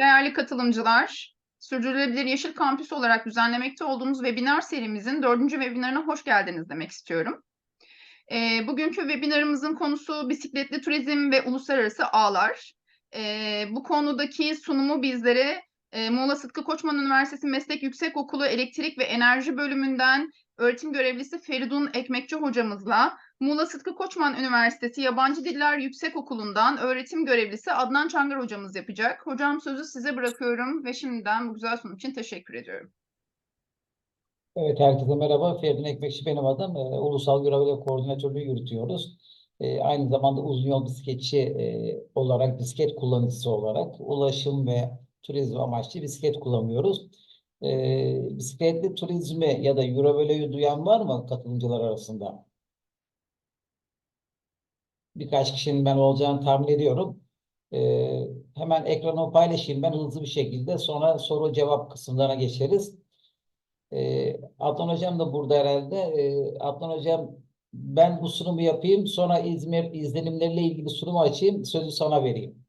Değerli katılımcılar, Sürdürülebilir Yeşil Kampüs olarak düzenlemekte olduğumuz webinar serimizin 4. webinarına hoş geldiniz demek istiyorum. Bugünkü webinarımızın konusu bisikletli turizm ve uluslararası ağlar. Bu konudaki sunumu bizlere Muğla Sıtkı Koçman Üniversitesi Meslek Yüksekokulu Elektrik ve Enerji Bölümünden öğretim görevlisi Feridun Ekmekçi hocamızla Muğla Sıtkı Koçman Üniversitesi Yabancı Diller Yüksekokulu'ndan öğretim görevlisi Adnan Çangar hocamız yapacak. Hocam sözü size bırakıyorum ve şimdiden bu güzel sunum için teşekkür ediyorum. Evet, herkese merhaba. Feridun Ekmekçi benim adım. Ulusal Görev ve Koordinatörlüğü yürütüyoruz. Aynı zamanda uzun yol bisikletçi olarak, bisiklet kullanıcısı olarak ulaşım ve turizm amaçlı bisiklet kullanıyoruz. Bisikletli turizmi ya da Eurovelo duyan var mı katılımcılar arasında? Birkaç kişinin ben olacağını tahmin ediyorum. Hemen ekranı paylaşayım ben hızlı bir şekilde. Sonra soru cevap kısımlarına geçeriz. Adnan Hocam da burada herhalde. Adnan Hocam, ben bu sunumu yapayım. Sonra İzmir izlenimleriyle ilgili sunumu açayım. Sözü sana vereyim.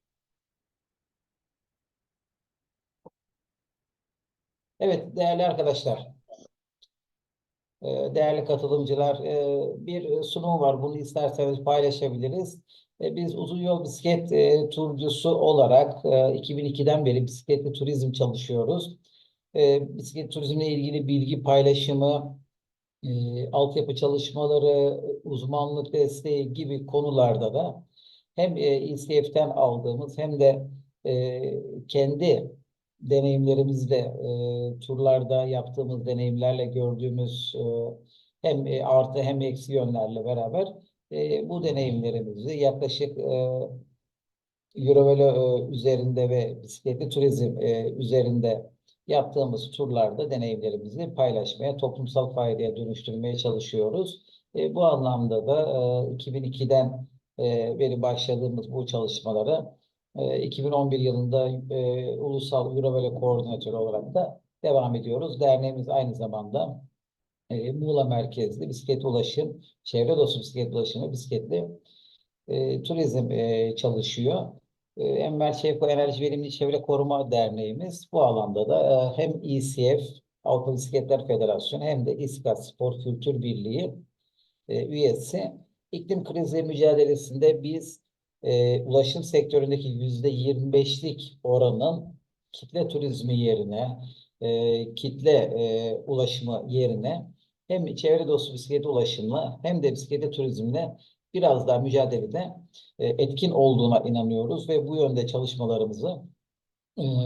Evet değerli arkadaşlar, değerli katılımcılar, bir sunum var. Bunu isterseniz paylaşabiliriz. Biz uzun yol bisiklet turcusu olarak 2002'den beri bisikletli turizm çalışıyoruz. Bisiklet turizmle ilgili bilgi paylaşımı, altyapı çalışmaları, uzmanlık desteği gibi konularda da hem İSTİEF'ten aldığımız hem de kendi deneyimlerimizle, turlarda yaptığımız deneyimlerle gördüğümüz hem artı hem eksi yönlerle beraber bu deneyimlerimizi yaklaşık Eurovelo üzerinde ve bisikletli turizm üzerinde yaptığımız turlarda deneyimlerimizi paylaşmaya, toplumsal faydaya dönüştürmeye çalışıyoruz. Bu anlamda da 2002'den beri başladığımız bu çalışmalara 2011 yılında Ulusal Eurovelo Koordinatörü olarak da devam ediyoruz. Derneğimiz aynı zamanda Muğla merkezli bisiklet ulaşım, çevre dostu bisiklet ulaşımı, bisikletli turizm çalışıyor. Enver Çevik Enerji Verimli Çevre Koruma Derneğimiz bu alanda da hem İSİEF, Avrupa Bisikletler Federasyonu hem de İSKAT Spor Kültür Birliği üyesi. İklim krizi mücadelesinde biz ulaşım sektöründeki %25'lik oranın kitle turizmi yerine, kitle ulaşımı yerine hem çevre dostu bisiklet ulaşımı hem de bisiklet turizmle biraz daha mücadelede etkin olduğuna inanıyoruz ve bu yönde çalışmalarımızı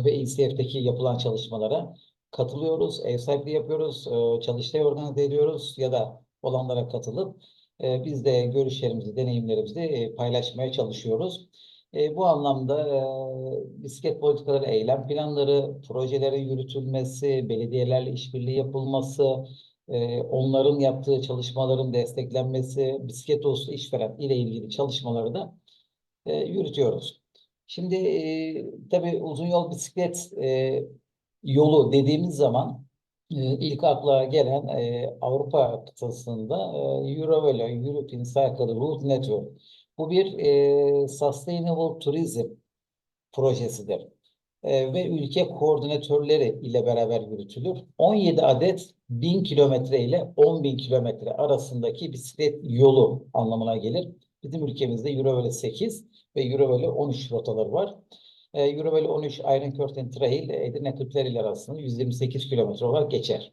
ve İSİEF'teki yapılan çalışmalara katılıyoruz, ev sahipliği yapıyoruz, çalıştay organize ediyoruz ya da olanlara katılıp biz de görüşlerimizi, deneyimlerimizi paylaşmaya çalışıyoruz. Bu anlamda bisiklet politikaları, eylem planları, projelerin yürütülmesi, belediyelerle işbirliği yapılması, onların yaptığı çalışmaların desteklenmesi, bisiklet dostu işveren ile ilgili çalışmaları da yürütüyoruz. Şimdi tabii uzun yol bisiklet yolu dediğimiz zaman ilk akla gelen Avrupa kıtasında Eurovelo, European Cycle Route Network. Bu bir Sustainable Tourism projesidir. Ve ülke koordinatörleri ile beraber yürütülür. 17 adet 1000 kilometre ile 10.000 kilometre arasındaki bisiklet yolu anlamına gelir. Bizim ülkemizde Eurovelo 8 ve Eurovelo 13 rotaları var. Eurovelo 13 Iron Curtain Trail Edirne Kırklareli arasında 128 kilometre olarak geçer.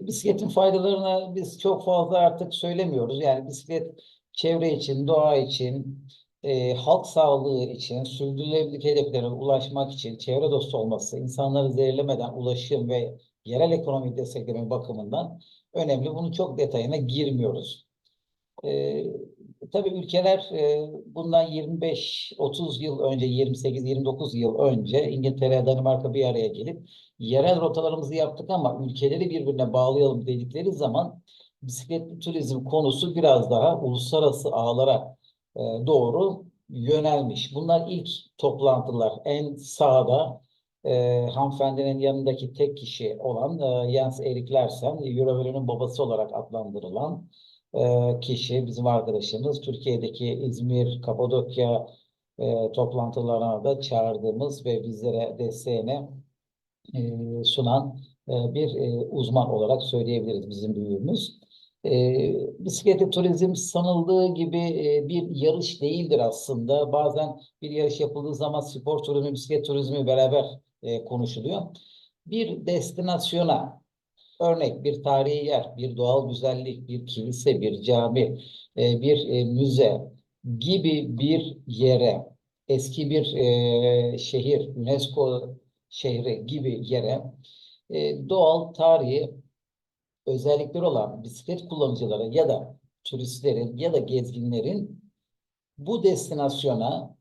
Bisikletin faydalarını biz çok fazla artık söylemiyoruz. Yani bisiklet çevre için, doğa için, halk sağlığı için, sürdürülebilirlik hedeflerine ulaşmak için, çevre dostu olması, insanları zehirlemeden ulaşım ve yerel ekonomiyi destekleme bakımından önemli. Bunun çok detayına girmiyoruz. E, tabii ülkeler bundan 25-30 yıl önce, 28-29 yıl önce İngiltere, Danimarka bir araya gelip yerel rotalarımızı yaptık ama ülkeleri birbirine bağlayalım dedikleri zaman bisikletli turizm konusu biraz daha uluslararası ağlara doğru yönelmiş. Bunlar ilk toplantılar. En sağda hanımefendinin yanındaki tek kişi olan Jens Erik Larsen, Eurovolo'nun babası olarak adlandırılan kişi, bizim arkadaşımız. Türkiye'deki İzmir, Kapadokya, toplantılarına da çağırdığımız ve bizlere desteğini sunan bir uzman olarak söyleyebiliriz bizim büyüğümüz. Bisikletli turizm sanıldığı gibi bir yarış değildir aslında. Bazen bir yarış yapıldığı zaman spor turizmi, bisiklet turizmi beraber konuşuluyor. Bir destinasyona, örnek bir tarihi yer, bir doğal güzellik, bir kilise, bir cami, bir müze gibi bir yere, eski bir şehir, UNESCO şehri gibi yere doğal, tarihi özellikleri olan bisiklet kullanıcıları ya da turistlerin ya da gezginlerin bu destinasyona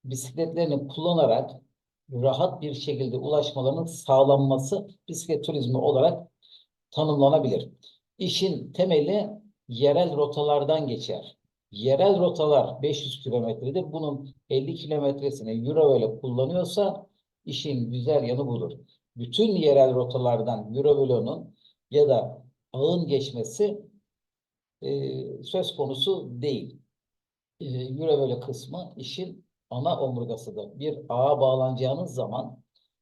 bisikletlerini kullanarak rahat bir şekilde ulaşmalarının sağlanması bisiklet turizmi olarak tanımlanabilir. İşin temeli yerel rotalardan geçer. Yerel rotalar 500 kilometredir. Bunun 50 kilometresini Eurovelo kullanıyorsa işin güzel yanı budur. Bütün yerel rotalardan Eurovolo'nun ya da ağın geçmesi söz konusu değil. Eurovelo kısmı işin ana omurgasıdır. Bir ağa bağlanacağınız zaman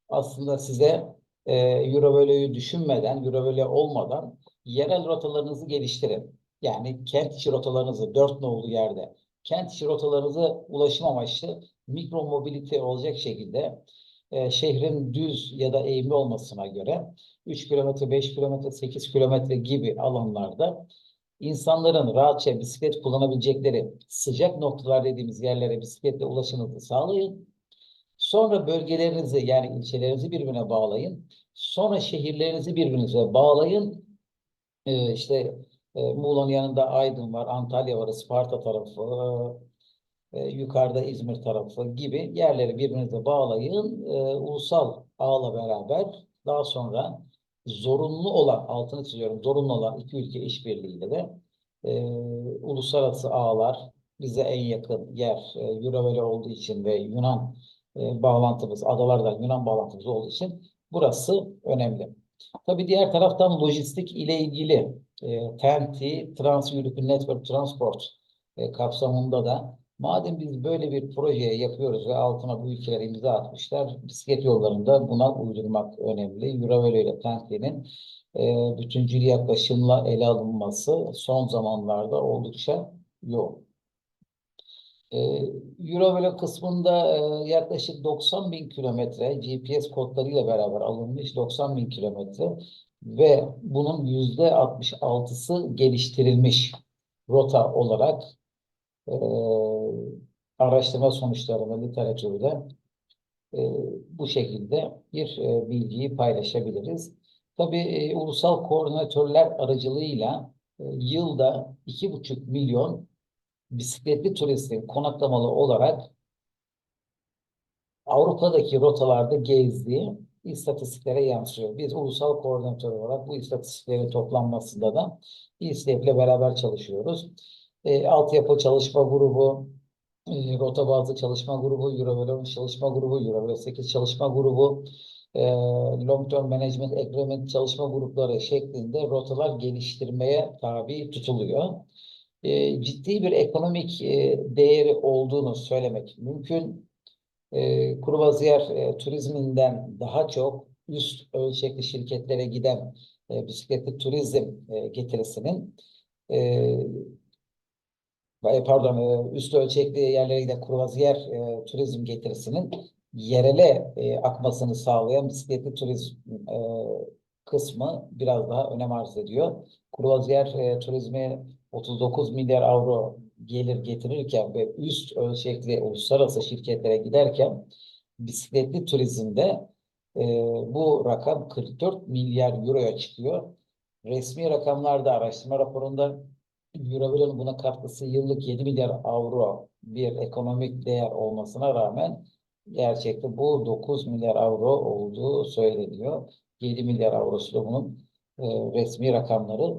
aslında size Eurovolo'yu düşünmeden, Eurovolo olmadan yerel rotalarınızı geliştirin. Yani kent içi rotalarınızı, dört nolu yerde, kent içi rotalarınızı ulaşım amaçlı mikro mobilite olacak şekilde şehrin düz ya da eğimli olmasına göre 3 kilometre, 5 kilometre, 8 kilometre gibi alanlarda İnsanların rahatça bisiklet kullanabilecekleri sıcak noktalar dediğimiz yerlere bisikletle ulaşımınızı sağlayın. Sonra bölgelerinizi yani ilçelerinizi birbirine bağlayın. Sonra şehirlerinizi birbirinize bağlayın. İşte Muğla'nın yanında Aydın var, Antalya var, Isparta tarafı, yukarıda İzmir tarafı gibi yerleri birbirinize bağlayın. Ulusal ağla beraber daha sonra zorunlu olan, altını çiziyorum, zorunlu olan iki ülke işbirliğiyle de uluslararası ağlar bize en yakın yer Eurovelo olduğu için ve Yunan bağlantımız, adalardan Yunan bağlantımız olduğu için burası önemli. Tabii diğer taraftan lojistik ile ilgili TEN-T, Trans-European Network Transport kapsamında da madem biz böyle bir projeye yapıyoruz ve altına bu ülkeler imza atmışlar, bisiklet yollarında buna uydurmak önemli. Eurovelo ile TEN-T'nin bütüncül yaklaşımla ele alınması son zamanlarda oldukça yoğun. Eurovelo kısmında yaklaşık 90 bin kilometre GPS kodlarıyla beraber alınmış 90 bin kilometre ve bunun %66'sı geliştirilmiş rota olarak e, araştırma sonuçlarını literatürde e, bu şekilde bir bilgiyi paylaşabiliriz. Tabii ulusal koordinatörler aracılığıyla yılda 2,5 milyon bisikletli turistin konaklamalı olarak Avrupa'daki rotalarda gezdiği istatistiklere yansıyor. Biz ulusal koordinatör olarak bu istatistiklerin toplanmasında da İSTEP'le beraber çalışıyoruz. Altyapı çalışma grubu, rota bazlı çalışma grubu, Eurovelo çalışma grubu, Eurovelo 8 çalışma grubu, Long Term Management Agreement çalışma grupları şeklinde rotalar geliştirmeye tabi tutuluyor. Ciddi bir ekonomik değeri olduğunu söylemek mümkün. Kruvaziyer turizminden daha çok üst ölçekli şirketlere giden bisikletli turizm getirisinin üst ölçekli yerlere giden kruvaziyer turizm getirisinin yerele akmasını sağlayan bisikletli turizm kısmı biraz daha önem arz ediyor. Kruvaziyer turizmi 39 milyar avro gelir getirirken ve üst ölçekli uluslararası şirketlere giderken bisikletli turizmde e, bu rakam 44 milyar euroya çıkıyor. Resmi rakamlarda araştırma raporunda Eurovil'in buna katkısı yıllık 7 milyar avro bir ekonomik değer olmasına rağmen gerçekte bu 9 milyar avro olduğu söyleniyor. 7 milyar avrosu da bunun resmi rakamları.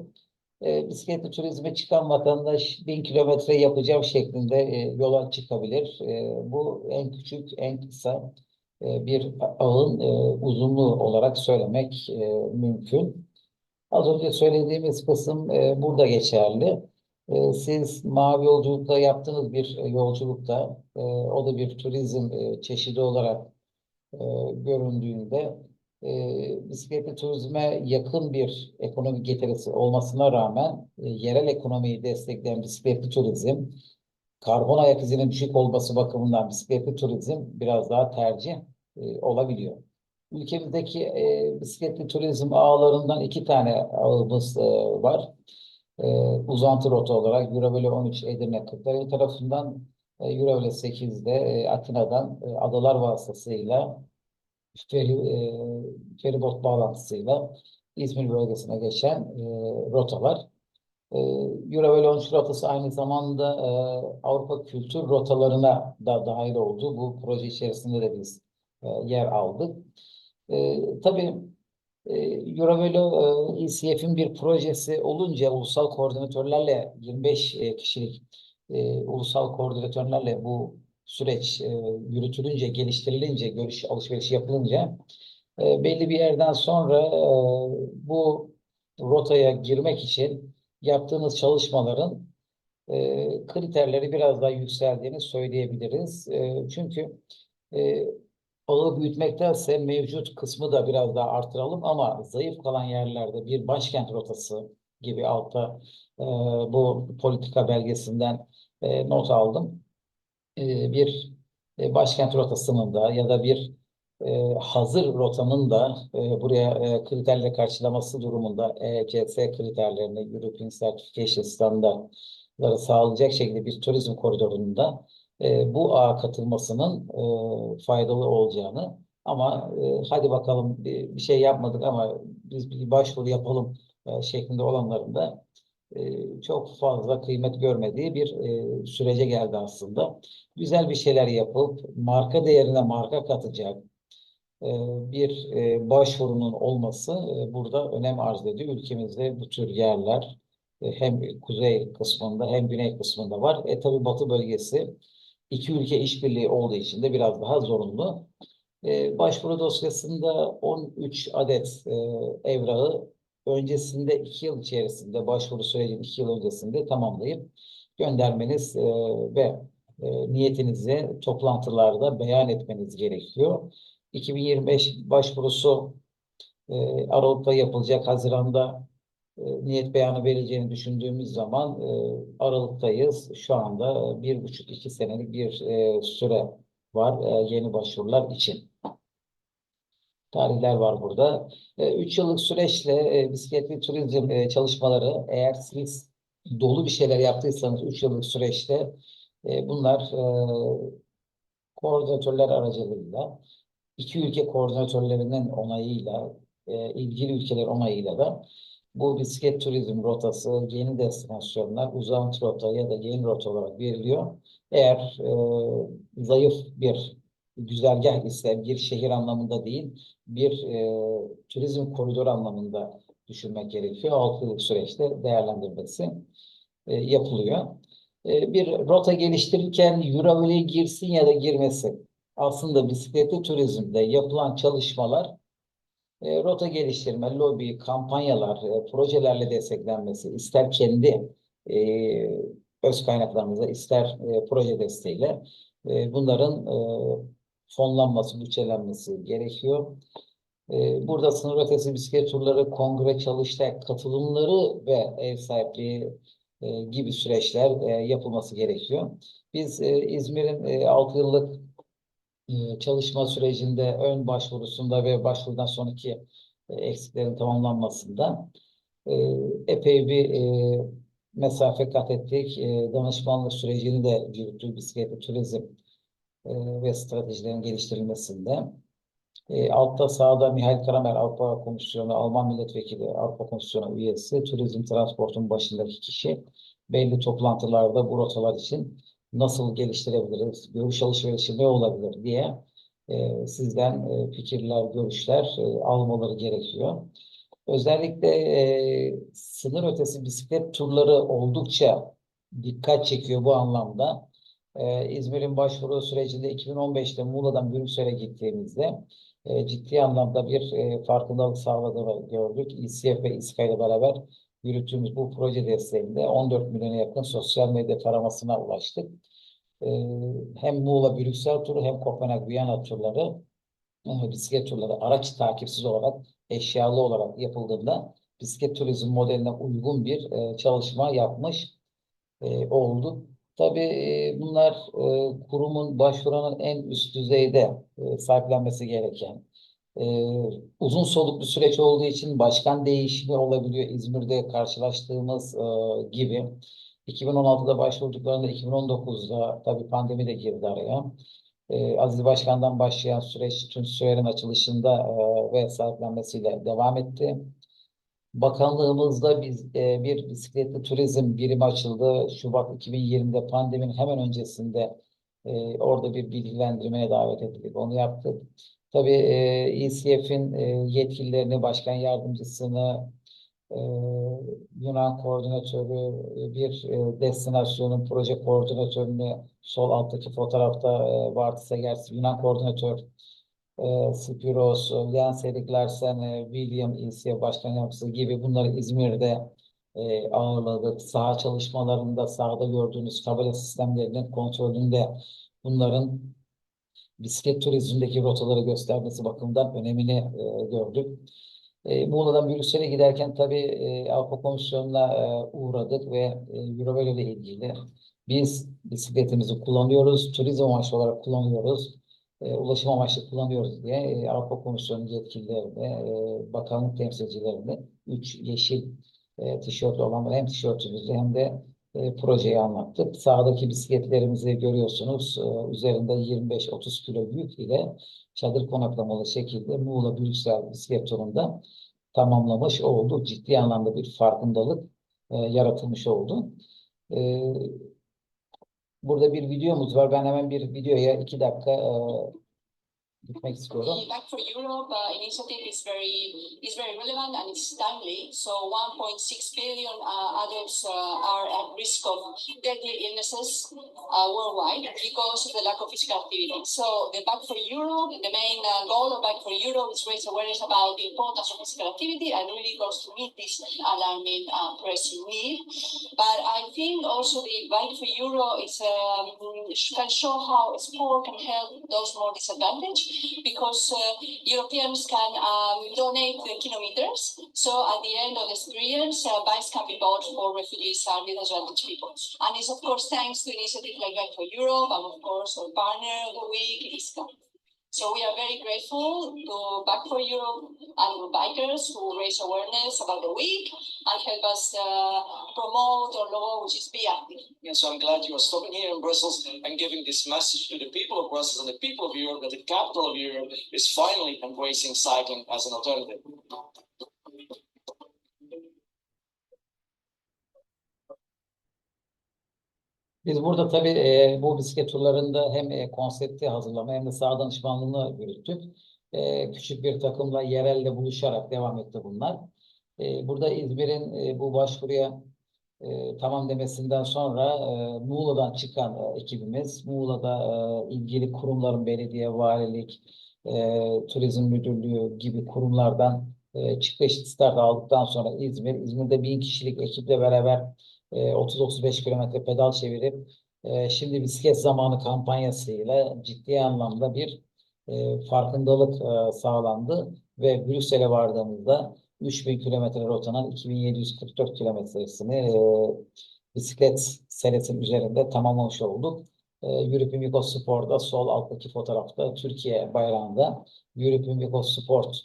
Bisikletli turizme çıkan vatandaş 1000 kilometre yapacağım şeklinde yola çıkabilir. Bu en küçük, en kısa bir ağın uzunluğu olarak söylemek mümkün. Az önce söylediğimiz kısım burada geçerli. Siz mavi yolculukta yaptığınız bir yolculukta, o da bir turizm çeşidi olarak e, göründüğünde bisikletli turizme yakın bir ekonomik getirisi olmasına rağmen yerel ekonomiyi destekleyen bisikletli turizm, karbon ayak izinin düşük olması bakımından bisikletli turizm biraz daha tercih olabiliyor. Ülkemizdeki bisikletli turizm ağlarından iki tane ağımız var. E, Uzantı rota olarak Eurovelo 13 Edirne Kırklareli tarafından, Eurovelo 8'de Atina'dan adalar vasıtasıyla feribot bağlantısıyla İzmir bölgesine geçen rotalar. Eurovelo 13 rotası aynı zamanda Avrupa kültür rotalarına da dahil oldu. Bu proje içerisinde de biz yer aldık. Tabii Eurovelo ECF'in bir projesi olunca ulusal koordinatörlerle 25 kişilik ulusal koordinatörlerle bu süreç yürütülünce, geliştirilince, görüş alışverişi yapılınca belli bir yerden sonra bu rotaya girmek için yaptığımız çalışmaların kriterleri biraz daha yükseldiğini söyleyebiliriz. Çünkü e, ağı büyütmektense mevcut kısmı da biraz daha artıralım ama zayıf kalan yerlerde bir başkent rotası gibi altta bu politika belgesinden not aldım. Bir başkent rotasının da ya da bir hazır rotanın da buraya kriterle karşılaması durumunda ECS kriterlerini, European Certification standartları sağlayacak şekilde bir turizm koridorunun da bu ağa katılmasının faydalı olacağını, ama hadi bakalım bir şey yapmadık ama biz bir başvuru yapalım şeklinde olanların da çok fazla kıymet görmediği bir sürece geldi aslında. Güzel bir şeyler yapıp marka değerine marka katacak e, bir başvurunun olması burada önem arz ediyor. Ülkemizde bu tür yerler hem kuzey kısmında hem güney kısmında var. Tabii batı bölgesi iki ülke işbirliği olduğu için de biraz daha zorunlu. Başvuru dosyasında 13 adet evrağı öncesinde 2 yıl içerisinde, başvuru sürecinin 2 yıl öncesinde tamamlayıp göndermeniz ve niyetinizi toplantılarda beyan etmeniz gerekiyor. 2025 başvurusu Aralık'ta yapılacak. Haziran'da niyet beyanı verileceğini düşündüğümüz zaman Aralık'tayız. Şu anda 1,5-2 senelik bir süre var yeni başvurular için. Tarihler var burada. 3 yıllık süreçle bisikletli turizm çalışmaları, eğer siz dolu bir şeyler yaptıysanız 3 yıllık süreçte bunlar koordinatörler aracılığıyla, iki ülke koordinatörlerinin onayıyla, ilgili ülkeler onayıyla da bu bisiklet turizm rotası, yeni destinasyonlar, uzantı rota ya da yeni rota olarak veriliyor. Eğer zayıf bir güzergah ise, bir şehir anlamında değil, bir turizm koridoru anlamında düşünmek gerekiyor. 6 yıllık süreçte değerlendirmesi yapılıyor. Bir rota geliştirirken Euroville'e girsin ya da girmesin. Aslında bisikletli turizmde yapılan çalışmalar rota geliştirme, lobi, kampanyalar, projelerle desteklenmesi, ister kendi öz kaynaklarımızla, ister proje desteğiyle bunların fonlanması, bütçelenmesi gerekiyor. Burada sınır ötesi bisiklet turları, kongre, çalıştay katılımları ve ev sahipliği gibi süreçler yapılması gerekiyor. Biz İzmir'in 6 yıllık çalışma sürecinde ön başvurusunda ve başvurudan sonraki eksiklerin tamamlanmasında e, epey bir mesafe kat ettik. Danışmanlık sürecini de yürüttük bisikletli turizm ve stratejilerin geliştirilmesinde. Altta sağda Mihail Kramer, Avrupa Komisyonu, Alman Milletvekili, Avrupa Komisyonu üyesi, turizm transportun başındaki kişi. Belli toplantılarda bu rotalar için nasıl geliştirebiliriz, görüş alışverişi ne olabilir diye sizden fikirler, görüşler almaları gerekiyor. Özellikle sınır ötesi bisiklet turları oldukça dikkat çekiyor bu anlamda. İzmir'in başvuru sürecinde 2015'te Muğla'dan Brüksel'e gittiğimizde ciddi anlamda bir farkındalık sağladığını gördük. İSİEF ve İSKA ile beraber yürüttüğümüz bu proje desteğinde 14 milyona yakın sosyal medya taramasına ulaştık. Hem Muğla Brüksel turu hem Kopenhag Viyana turları, bisiklet turları araç takipsiz olarak, eşyalı olarak yapıldığında bisiklet turizm modeline uygun bir çalışma yapmış oldu. Tabii bunlar kurumun başvuranın en üst düzeyde sahiplenmesi gereken uzun soluklu süreç olduğu için başkan değişimi olabiliyor. İzmir'de karşılaştığımız gibi 2016'da başvurduklarında 2019'da tabii pandemi de girdi araya. Aziz Başkan'dan başlayan süreç tüm Süveyir'in açılışında ve sahiplenmesiyle devam etti. Bakanlığımızda bir bisikletli turizm birimi açıldı. Şubat 2020'de pandeminin hemen öncesinde orada bir bilgilendirmeye davet edildik. Onu yaptık. Tabii ECF'in yetkililerini, başkan yardımcısını, e, Yunan koordinatörü, bir destinasyonun proje koordinatörünü sol alttaki fotoğrafta Bartis Egers, Yunan koordinatör, Spiros, Jens Erik Larsen, William İlsiye Başkan Yardımcısı gibi bunları İzmir'de ağırladık. Saha çalışmalarında sahada gördüğünüz tabela sistemlerinin kontrolünde bunların bisiklet turizmindeki rotaları göstermesi bakımından önemini gördük. Muğla'dan Brüksel'e giderken tabii Avrupa Komisyonu'na uğradık ve Eurovelo ile ilgili biz bisikletimizi kullanıyoruz, turizm amaçlı olarak kullanıyoruz, ulaşım amaçlı kullanıyoruz diye Avrupa Komisyonu yetkililerine, bakanlık temsilcilerine 3 yeşil tişört olanlar hem tişörtümüzü hem de projeyi anlattık. Sağdaki bisikletlerimizi görüyorsunuz. Üzerinde 25-30 kilo yük ile çadır konaklamalı şekilde Muğla Brüksel bisiklet turunda tamamlamış oldu. Ciddi anlamda bir farkındalık yaratılmış oldu. Burada bir videomuz var. Ben hemen bir videoya 2 dakika gitmek istiyorum. The Back for Europe initiative is very relevant and it's timely. So 1.6 billion adults are at risk of deadly illnesses worldwide because of the lack of physical activity. So the Back for Europe, the main goal of Back for Europe is raise awareness about the importance of physical activity and really goes to meet this alarming pressing need. But I think also the Back for Europe is can show how sport can help those more disadvantaged, because Europeans can donate kilometers. So at the end of the experience, bikes can be bought for refugees and disadvantaged people. And it's of course thanks to initiatives like Bike for Europe and of course our partner of the week, ISCA. So we are very grateful to Back for Europe and bikers who raise awareness about the week and help us promote our logo, which is Be Active. Yes, so I'm glad you are stopping here in Brussels and giving this message to the people of Brussels and the people of Europe that the capital of Europe is finally embracing cycling as an alternative. Biz burada tabii bu bisiklet turlarında hem konsepti hazırlama hem de saha danışmanlığını yürüttük. Küçük bir takımla yerelle buluşarak devam etti bunlar. Burada İzmir'in bu başvuruya tamam demesinden sonra Muğla'dan çıkan ekibimiz, Muğla'da ilgili kurumların belediye, valilik, turizm müdürlüğü gibi kurumlardan çıkış start aldıktan sonra İzmir'de 1000 kişilik ekiple beraber 30-35 kilometre pedal çevirip şimdi bisiklet zamanı kampanyasıyla ciddi anlamda bir farkındalık sağlandı ve Brüksel'e vardığımızda 3000 kilometre rotanın 2744 kilometresini bisiklet senesinin üzerinde tamamlamış olduk. European Vikos Sport'da sol alttaki fotoğrafta Türkiye bayrağında European Vikos Sport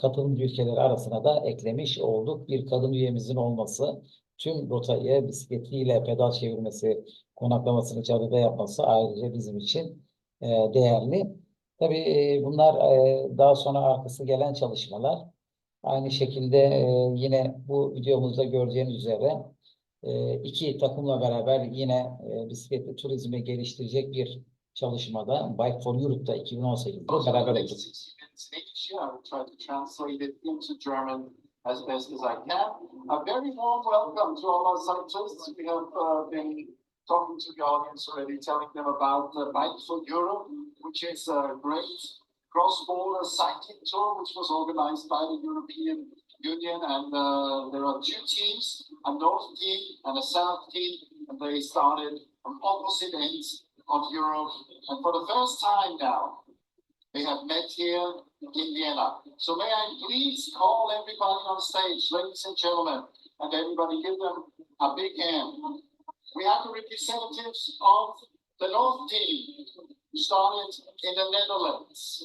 katılımcı ülkeleri arasına da eklemiş olduk. Bir kadın üyemizin olması, tüm rotayı bisikletiyle pedal çevirmesi, konaklamasını çadırda yapması ayrıca bizim için değerli. Tabii bunlar daha sonra arkası gelen çalışmalar. Aynı şekilde yine bu videomuzda göreceğiniz üzere 2 takımla beraber yine bisikletli turizmi geliştirecek bir çalışmada Bike for Europe'da 2018'de beraber olduk. As best as I can. A very warm welcome to all our cyclists. We have been talking to the audience already, telling them about Bike for Europe, which is a great cross-border cycling tour, which was organized by the European Union, and there are two teams, a north team and a south team, and they started from opposite ends of Europe. And for the first time now, they have met here in Vienna. So may I please call everybody on stage, ladies and gentlemen, and everybody give them a big hand. We have the representatives of the North team, who started in the Netherlands.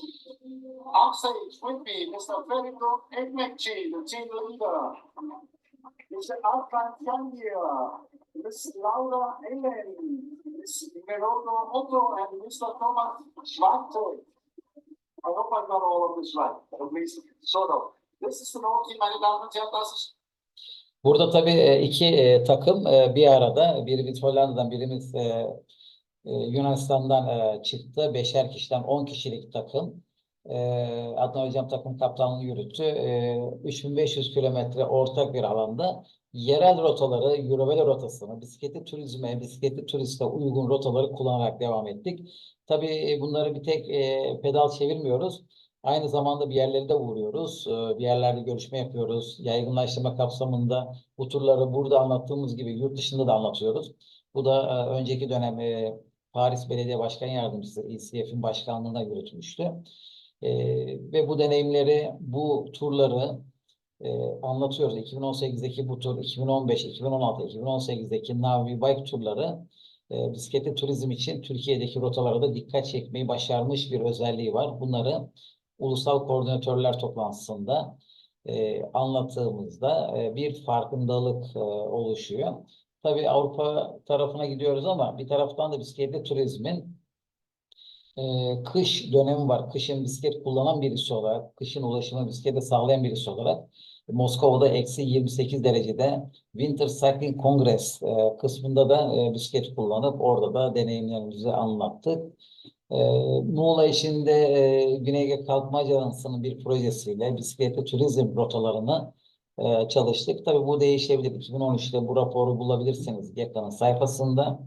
On stage with me, Mr. Federico Ekmekci, the team leader. Mr. Alfred Kandia, Ms. Laura Elen, Ms. Merodo Otto, and Mr. Thomas Schwarte. I hope I got all of this right, at least sort of. This is the North team, meine Damen und Herren, das ist Burada tabii iki takım bir arada. Birimiz Hollanda'dan, birimiz Yunanistan'dan çıktı. 5'er kişiden 10 kişilik takım. Adnan Hocam takım kaptanlığı yürüttü. 3500 kilometre ortak bir alanda yerel rotaları, Eurovelo rotasını, bisikletli turizme, bisikletli turiste uygun rotaları kullanarak devam ettik. Tabii bunları bir tek pedal çevirmiyoruz. Aynı zamanda bir yerlere de uğruyoruz. Bir yerlerde görüşme yapıyoruz. Yaygınlaştırma kapsamında bu turları burada anlattığımız gibi yurt dışında da anlatıyoruz. Bu da önceki dönem Paris Belediye Başkan Yardımcısı ECF'in başkanlığına yürütmüştü. Ve bu deneyimleri, bu turları anlatıyoruz. 2018'deki bu tur, 2015, 2016, 2018'deki Navi Bike turları bisikletli turizm için Türkiye'deki rotalara da dikkat çekmeyi başarmış bir özelliği var. Bunları ulusal koordinatörler toplantısında anlattığımızda bir farkındalık oluşuyor. Tabii Avrupa tarafına gidiyoruz ama bir taraftan da bisikletli turizmin kış dönemi var. Kışın bisiklet kullanan birisi olarak, kışın ulaşımı bisiklete sağlayan birisi olarak Moskova'da eksi 28 derecede Winter Cycling Congress kısmında da bisiklet kullanıp orada da deneyimlerimizi anlattık. Muğla içinde Güney Ege Kalkınma Ajansı'nın bir projesiyle bisikletli turizm rotalarını çalıştık. Tabii bu değişebilir. 2013'te bu raporu bulabilirsiniz GEKA'nın sayfasında.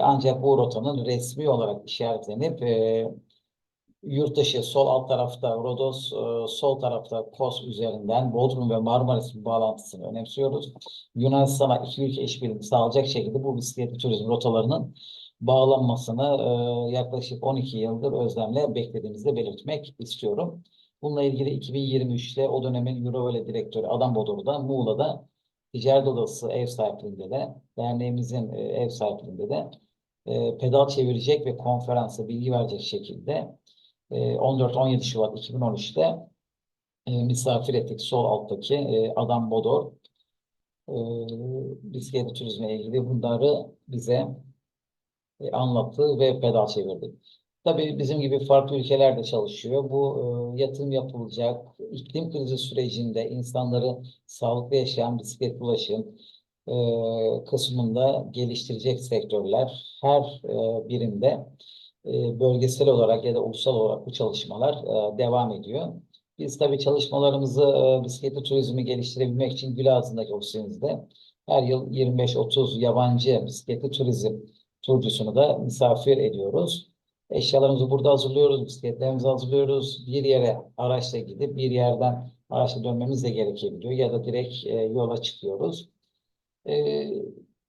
Ancak bu rotanın resmi olarak işaretlenip yurt dışı sol alt tarafta Rodos, sol tarafta Kos üzerinden Bodrum ve Marmaris bağlantısını önemsiyoruz. Yunanistan'a iki ülke işbirliği sağlayacak şekilde bu bisikletli turizm rotalarının bağlanmasını yaklaşık 12 yıldır özlemle beklediğimizi belirtmek istiyorum. Bununla ilgili 2023'te o dönemin Eurovelo direktörü Adam Bodur'da Muğla'da Ticaret Odası ev sahipliğinde de derneğimizin ev sahipliğinde de pedal çevirecek ve konferansa bilgi verecek şekilde 14-17 Şubat 2013'te misafir ettik sol alttaki Adam Bodor bisiklet turizmle ilgili bunları bize anlattı ve pedal çevirdi. Tabii bizim gibi farklı ülkeler de çalışıyor. Bu yatırım yapılacak iklim krizi sürecinde insanları sağlıklı yaşayan bisiklet ulaşım kısmında geliştirecek sektörler her birinde bölgesel olarak ya da ulusal olarak bu çalışmalar devam ediyor. Biz tabii çalışmalarımızı bisikletli turizmi geliştirebilmek için Gülağızı'ndaki ofisimizde her yıl 25-30 yabancı bisikletli turizm turcusunu da misafir ediyoruz. Eşyalarımızı burada hazırlıyoruz, bisikletlerimizi hazırlıyoruz. Bir yere araçla gidip bir yerden araçla dönmemiz de gerekebiliyor ya da direkt yola çıkıyoruz.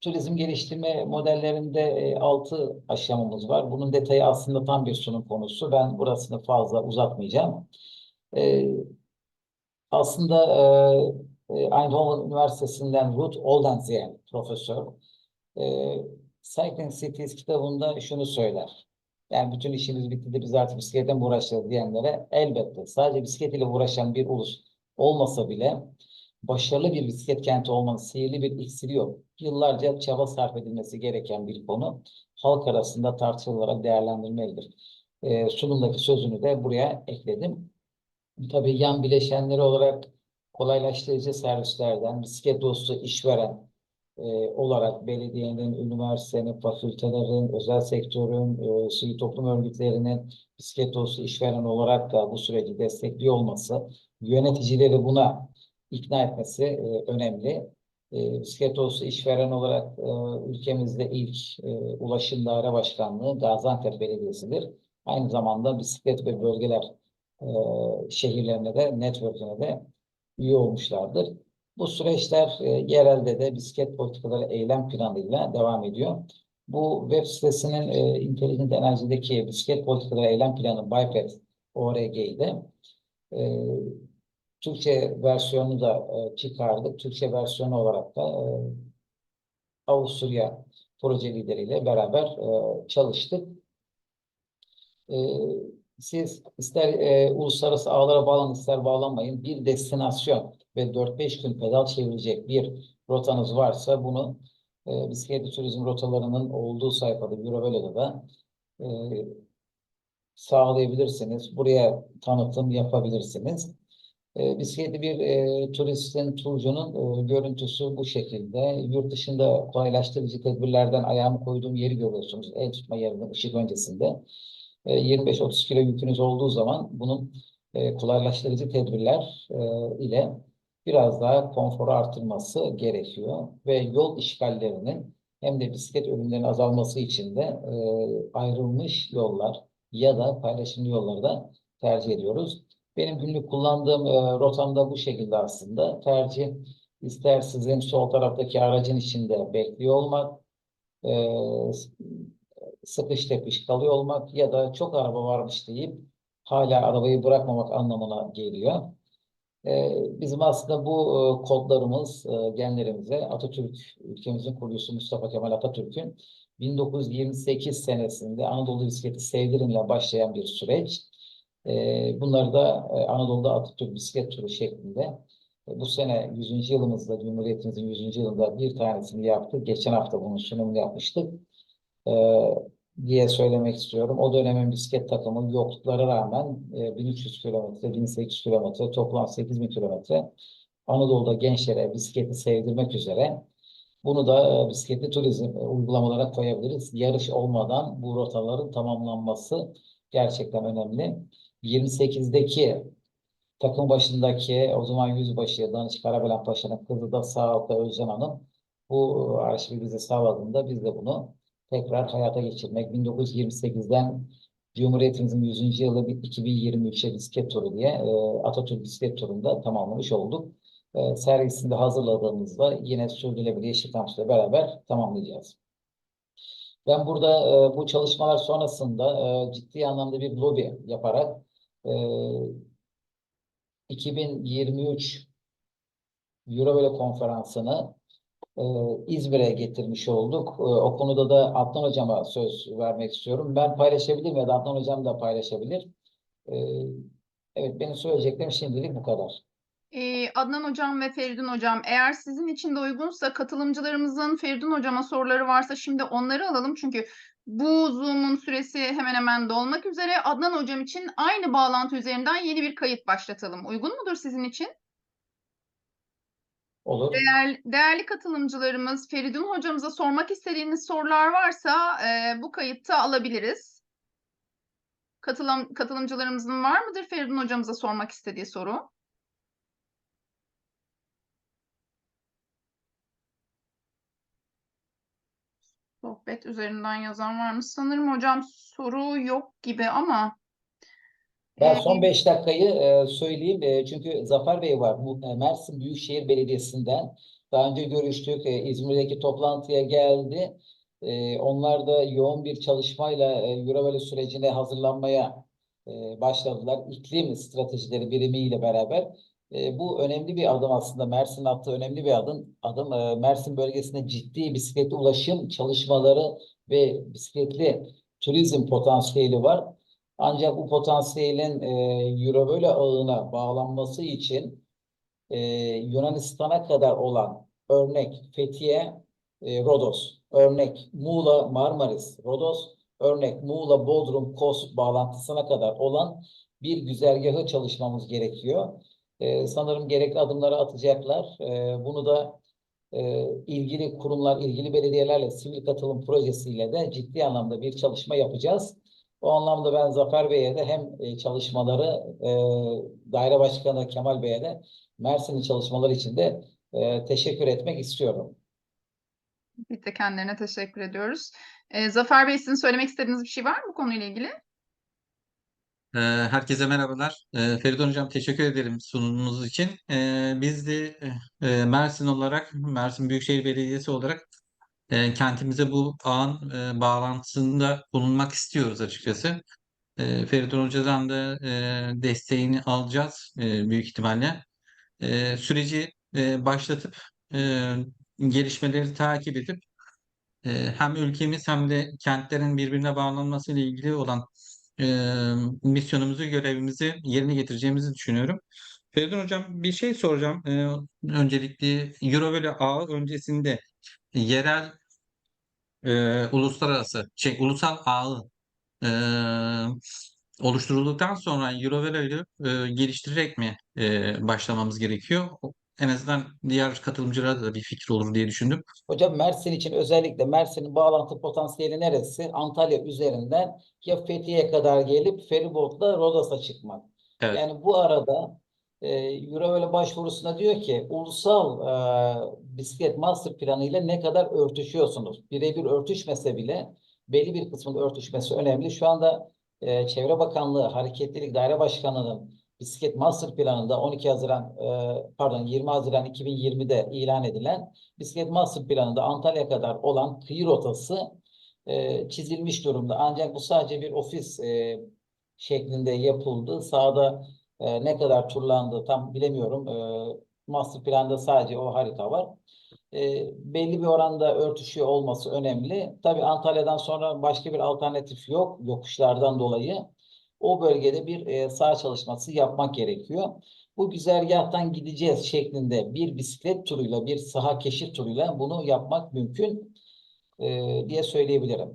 Turizm geliştirme modellerinde 6 aşamamız var. Bunun detayı aslında tam bir sunum konusu. Ben burasını fazla uzatmayacağım. Aslında Eindhoven Üniversitesi'nden Ruud Oldenziel profesör Cycling Cities kitabında şunu söyler. Yani bütün işimiz bitti de biz artık bisikletle mi uğraşacağız diyenlere elbette sadece bisiklet ile uğraşan bir ulus olmasa bile başarılı bir bisiklet kenti olmanın sihirli bir iksiri yok. Yıllarca çaba sarf edilmesi gereken bir konu halk arasında tartışılarak değerlendirmelidir. Sunumdaki sözünü de buraya ekledim. Tabii yan bileşenleri olarak kolaylaştırıcı servislerden bisiklet dostu işveren olarak belediyenin, üniversitenin, fakültelerin, özel sektörün, sivil toplum örgütlerinin bisiklet dostu işveren olarak da bu süreci destekliyor olması, yöneticileri buna ikna etmesi önemli. Bisiklet dostu işveren olarak ülkemizde ilk Ulaşım Daire Başkanlığı Gaziantep Belediyesi'dir. Aynı zamanda bisiklet ve bölgeler şehirlerine de, network'ine de üye olmuşlardır. Bu süreçler yerelde de bisiklet politikaları eylem planıyla devam ediyor. Bu web sitesinin Intelligent Enerji'deki bisiklet politikaları eylem planı BIPET.org'de Türkçe versiyonu da çıkardık. Türkçe versiyonu olarak da Avusturya proje lideriyle beraber çalıştık. Siz ister uluslararası ağlara bağlanın, ister bağlanmayın, bir destinasyon ve 4-5 gün pedal çevirecek bir rotanız varsa bunu bisiklet turizm rotalarının olduğu sayfada Eurovelo'da da e, sağlayabilirsiniz. Buraya tanıtım yapabilirsiniz. Bisikletli bir turistin, turcunun görüntüsü bu şekilde. Yurt dışında kolaylaştırıcı tedbirlerden ayağımı koyduğum yeri görüyorsunuz. El tutma yerinde ışık öncesinde. 25-30 kilo yükünüz olduğu zaman bunun kolaylaştırıcı tedbirler ile biraz daha konforu artırması gerekiyor. Ve yol işgallerinin hem de bisiklet ölümlerinin azalması için de ayrılmış yollar ya da paylaşımlı yolları da tercih ediyoruz. Benim günlük kullandığım rotamda bu şekilde aslında. Tercih ister sizin sol taraftaki aracın içinde bekliyor olmak, e, sıkış tepiş kalıyor olmak ya da çok araba varmış deyip hala arabayı bırakmamak anlamına geliyor. Bizim aslında bu kodlarımız, genlerimize Atatürk, ülkemizin kurucusu Mustafa Kemal Atatürk'ün 1928 senesinde Anadolu Bisikleti Sevdirim'le başlayan bir süreç. Bunları da Anadolu'da Atatürk Bisiklet Turu şeklinde bu sene 100. yılımızda, Cumhuriyetimizin 100. yılında bir tanesini yaptık. Geçen hafta bunun sunumunu yapmıştık. E, diye söylemek istiyorum. O dönemin bisiklet takımı yokluklara rağmen 1300 kilometre, 1800 kilometre, toplam 8000 kilometre Anadolu'da gençlere bisikleti sevdirmek üzere bunu da bisikletli turizm uygulamalara koyabiliriz. Yarış olmadan bu rotaların tamamlanması gerçekten önemli. 28'deki takım başındaki o zaman yüzbaşı Danış Karabelen Paşa'nın kızı da sağ altta Özcan Hanım bu arşivi bize sağladığında biz de bunu tekrar hayata geçirmek 1928'den Cumhuriyetimizin 100. yılı 2023'e bisiklet turu diye Atatürk bisiklet turunda tamamlamış olduk. Sergisinde hazırladığımızda yine Sürdürülebilir Yeşil Kampüs'le beraber tamamlayacağız. Ben burada bu çalışmalar sonrasında ciddi anlamda bir lobi yaparak 2023 Eurovelo konferansını İzmir'e getirmiş olduk. O konuda da Adnan Hocam'a söz vermek istiyorum. Ben paylaşabilirim ya da Adnan Hocam da paylaşabilir. E, evet, benim söyleyeceklerim şimdilik bu kadar. Adnan Hocam ve Feridun Hocam, eğer sizin için de uygunsa katılımcılarımızın Feridun Hocam'a soruları varsa şimdi onları alalım. Çünkü bu Zoom'un süresi hemen hemen dolmak üzere. Adnan Hocam için aynı bağlantı üzerinden yeni bir kayıt başlatalım. Uygun mudur sizin için? Olur. Değerli katılımcılarımız, Feridun Hocamıza sormak istediğiniz sorular varsa bu kayıtta alabiliriz. Katılımcılarımızın var mıdır Feridun Hocamıza sormak istediği soru? Sohbet üzerinden yazan var mı? Sanırım hocam soru yok gibi ama Ben e, son 5 dakikayı söyleyeyim. Çünkü Zafer Bey var. Mersin Büyükşehir Belediyesi'nden. Daha önce görüştük. İzmir'deki toplantıya geldi. Onlar da yoğun bir çalışmayla Eurovelo sürecine hazırlanmaya başladılar. İklim stratejileri birimiyle beraber. Bu önemli bir adım aslında. Mersin attığı önemli bir adım. Mersin bölgesinde ciddi bisikletli ulaşım çalışmaları ve bisikletli turizm potansiyeli var. Ancak bu potansiyelin Eurovelo ağına bağlanması için Yunanistan'a kadar olan örnek Fethiye, Rodos, örnek Muğla, Marmaris, Rodos, örnek Muğla, Bodrum, Kos bağlantısına kadar olan bir güzergahı çalışmamız gerekiyor. Sanırım gerekli adımları atacaklar. Bunu da ilgili kurumlar, ilgili belediyelerle sivil katılım projesiyle de ciddi anlamda bir çalışma yapacağız. O anlamda ben Zafer Bey'e de hem çalışmaları daire başkanı Kemal Bey'e de Mersin'in çalışmaları için de teşekkür etmek istiyorum. biz de kendilerine teşekkür ediyoruz. Zafer Bey, sizin söylemek istediğiniz bir şey var mı bu konuyla ilgili? Herkese merhabalar. Feridun Hocam teşekkür ederim sunumunuz için. Biz de Mersin olarak, Mersin Büyükşehir Belediyesi olarak kentimize bu ağın bağlantısında bulunmak istiyoruz açıkçası. Feridun Hoca'dan da desteğini alacağız büyük ihtimalle. Süreci başlatıp e, gelişmeleri takip edip hem ülkemiz hem de kentlerin birbirine bağlanması ile ilgili olan e, misyonumuzu, görevimizi yerine getireceğimizi düşünüyorum. Feridun Hocam bir şey soracağım. Öncelikle Eurovele ağı öncesinde yerel ulusal ağı e, oluşturulduktan sonra Eurovele'yi geliştirerek mi başlamamız gerekiyor? En azından diğer katılımcılara da bir fikir olur diye düşündüm. Hocam Mersin için özellikle Mersin'in bağlantı potansiyeli neresi? Antalya üzerinden ya Fethiye'ye kadar gelip feribotla Rodos'a çıkmak. Evet. Yani bu arada Eurovele başvurusunda diyor ki ulusal bisiklet master planı ile ne kadar örtüşüyorsunuz? Birebir örtüşmese bile belli bir kısmın örtüşmesi önemli. Şu anda Çevre Bakanlığı Hareketlilik Daire Başkanlığı'nın bisiklet master planında 20 Haziran 2020'de ilan edilen bisiklet master planında Antalya kadar olan kıyı rotası çizilmiş durumda. Ancak bu sadece bir ofis şeklinde yapıldı. Sahada ne kadar turlandı tam bilemiyorum. Master planda sadece o harita var. Belli bir oranda örtüşüyor olması önemli. Tabii Antalya'dan sonra başka bir alternatif yok yokuşlardan dolayı. O bölgede bir saha çalışması yapmak gerekiyor. Bu güzergahtan gideceğiz şeklinde bir bisiklet turuyla, bir saha keşif turuyla bunu yapmak mümkün diye söyleyebilirim.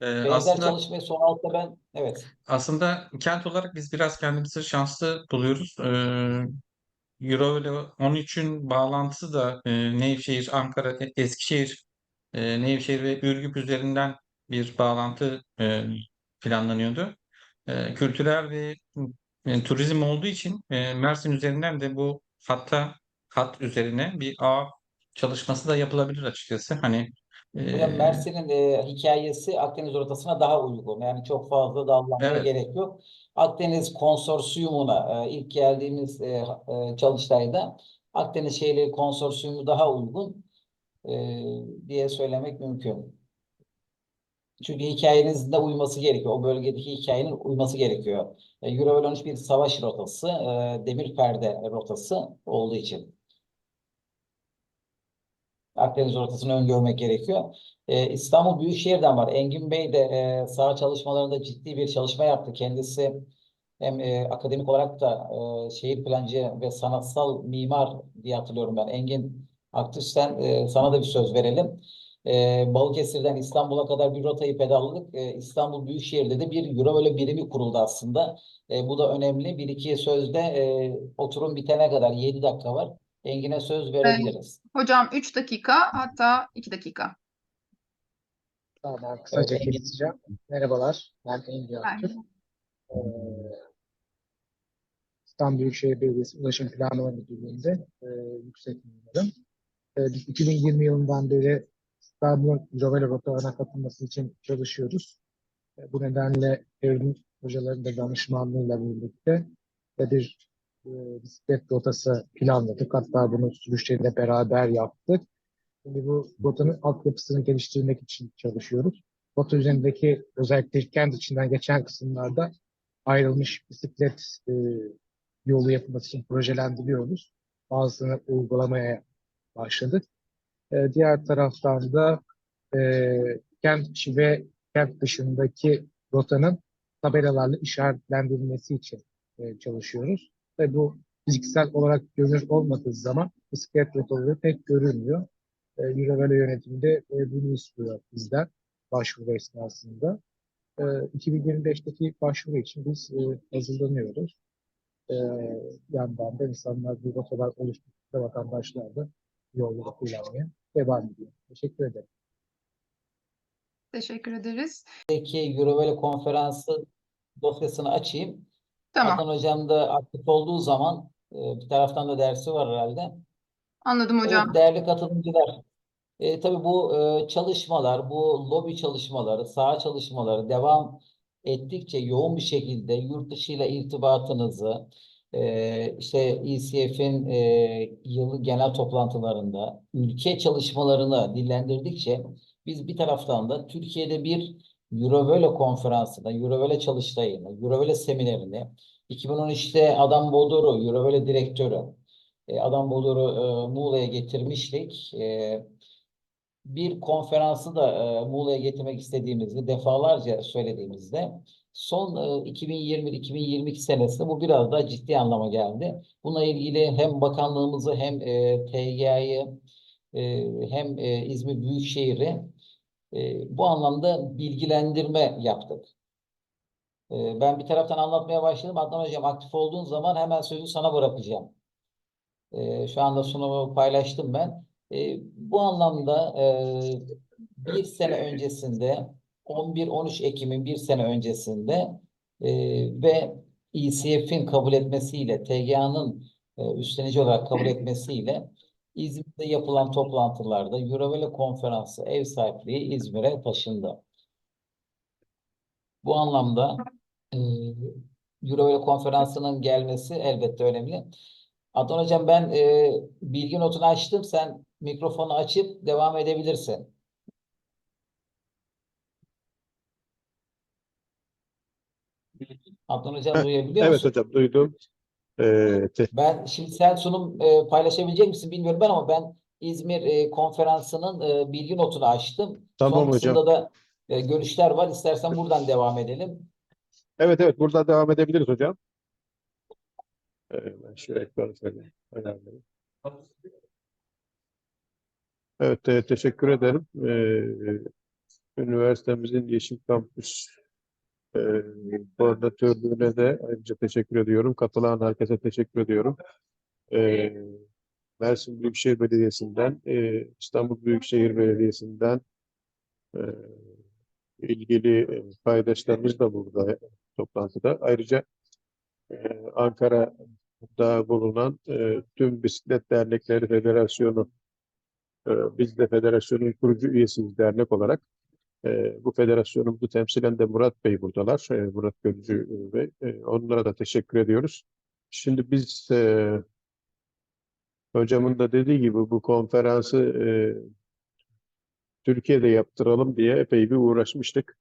Benzer Aslında çalışmayı son hafta evet. kent olarak biz biraz kendimizi şanslı buluyoruz. Euro ile 13'ün bağlantısı da Nevşehir, Ankara, Eskişehir, Nevşehir ve Ürgüp üzerinden bir bağlantı planlanıyordu. Kültürel ve turizm olduğu için Mersin üzerinden de bu hat üzerine bir ağ çalışması da yapılabilir açıkçası. Hani Hocam e, Mersin'in hikayesi Akdeniz rotasına daha uygun. Yani çok fazla dallanmaya evet. gerek yok. Akdeniz Konsorsiyumu'na ilk geldiğimiz çalıştayda Akdeniz Şehirleri Konsorsiyumu daha uygun e, diye söylemek mümkün. Çünkü hikayenizin de uyması gerekiyor. O bölgedeki hikayenin uyması gerekiyor. Eurovelo 13 bir savaş rotası, demir perde rotası olduğu için. Akdeniz rotasını öngörmek gerekiyor. İstanbul Büyükşehir'den var. Engin Bey de saha çalışmalarında ciddi bir çalışma yaptı. Kendisi hem akademik olarak da şehir plancı ve sanatsal mimar diye hatırlıyorum ben. Engin Aktüs'ten sana da bir söz verelim. Balıkesir'den İstanbul'a kadar bir rotayı pedalladık. İstanbul Büyükşehir'de de bir Eurovelo birimi kuruldu aslında. Bu da önemli. Bir iki sözde oturum bitene kadar 7 dakika var. Engin'e söz Ee, verebiliriz. Hocam 3 dakika hatta 2 dakika. Tamam, ben kısaca Engin. keseceğim. Merhabalar, ben Engin Aktürk. Yani, Ee, İstanbul Büyükşehir Belediyesi Ulaşım Planlama Müdürlüğü'nde yüksek mimarım. Biz 2020 yılından beri İstanbul'un Eurovelo rotalarına katılması için çalışıyoruz. Bu nedenle Feridun hocaların da danışmanlığıyla birlikte bir bisiklet rotası planladık. Hatta bunu sürüşleriyle beraber yaptık. Şimdi bu rotanın altyapısını geliştirmek için çalışıyoruz. Rota üzerindeki özellikle kent içinden geçen kısımlarda ayrılmış bisiklet yolu yapılması için projelendiriyoruz. Bazısını uygulamaya başladık. Diğer taraftan da kent içi ve kent dışındaki rotanın tabelalarla işaretlendirilmesi için çalışıyoruz. Ve bu fiziksel olarak görünür olmadığı zaman bisiklet rotaları pek görünmüyor. Eurovelo yönetimi de bunu istiyor bizden başvuru esnasında. 2025'teki başvuru için biz hazırlanıyoruz. E, Yandan da insanlar bu rotalar oluşturdukça vatandaşlar da yolları kullanmaya devam ediyor. Teşekkür ederim. teşekkür ederiz. Peki Eurovelo konferansı dosyasını açayım. Tamam, Adnan Hocam da aktif olduğu zaman bir taraftan da dersi var herhalde. anladım hocam. Evet değerli katılımcılar. Tabii bu çalışmalar, bu lobi çalışmaları, saha çalışmaları devam ettikçe yoğun bir şekilde yurt dışıyla irtibatınızı, işte ECF'in yılı genel toplantılarında ülke çalışmalarını dillendirdikçe biz bir taraftan da Türkiye'de bir Eurovelo konferansında, Eurovelo çalıştayını, Eurovelo seminerini, 2013'te Adam Bodor'u, Eurovelo direktörü, Adam Bodor'u Muğla'ya getirmiştik. Bir konferansı da Muğla'ya getirmek istediğimizi defalarca söylediğimizde son 2021-2022 senesinde bu biraz daha ciddi anlama geldi. Bununla ilgili hem bakanlığımızı hem TGA'yı hem İzmir Büyükşehir'i bu anlamda bilgilendirme yaptık. Ben bir taraftan anlatmaya başladım. Adnan Hocam aktif olduğun zaman hemen sözü sana bırakacağım. Şu anda sunumu paylaştım ben. Bu anlamda bir sene öncesinde 11-13 Ekim'in bir sene öncesinde ve ECF'in kabul etmesiyle TGA'nın üstlenici olarak kabul etmesiyle İzmir'de yapılan toplantılarda Eurovelo Konferansı ev sahipliği İzmir'e taşındı. Bu anlamda Eurovelo Konferansı'nın gelmesi elbette önemli. Adnan Hocam ben bilgi notunu açtım. Sen mikrofonu açıp devam edebilirsin. Adnan Hocam duyabiliyor Evet musun? hocam duydum. Ben şimdi sen sunum paylaşabilecek misin bilmiyorum ben ama ben İzmir konferansının bilgi notunu açtım. Tamam Son hocam. kısımda da görüşler var. İstersen buradan devam edelim. Evet burada devam edebiliriz hocam. Ben şu ekranı şöyle ayarlayayım. Evet teşekkür ederim. Üniversitemizin Yeşil Kampüs koordinatörlüğüne de ayrıca teşekkür ediyorum. Katılan herkese teşekkür ediyorum. Mersin Büyükşehir Belediyesi'nden, İstanbul Büyükşehir Belediyesi'nden ilgili paydaşlarımız da burada toplantıda. Ayrıca Ankara'da bulunan tüm Bisiklet Dernekleri Federasyonu, biz de federasyonun kurucu üyesiyiz dernek olarak. Bu federasyonumuzu temsilen de Murat Bey buradalar. Murat Gölcü Bey. Onlara da teşekkür ediyoruz. Şimdi biz hocamın da dediği gibi bu konferansı Türkiye'de yaptıralım diye epey bir uğraşmıştık.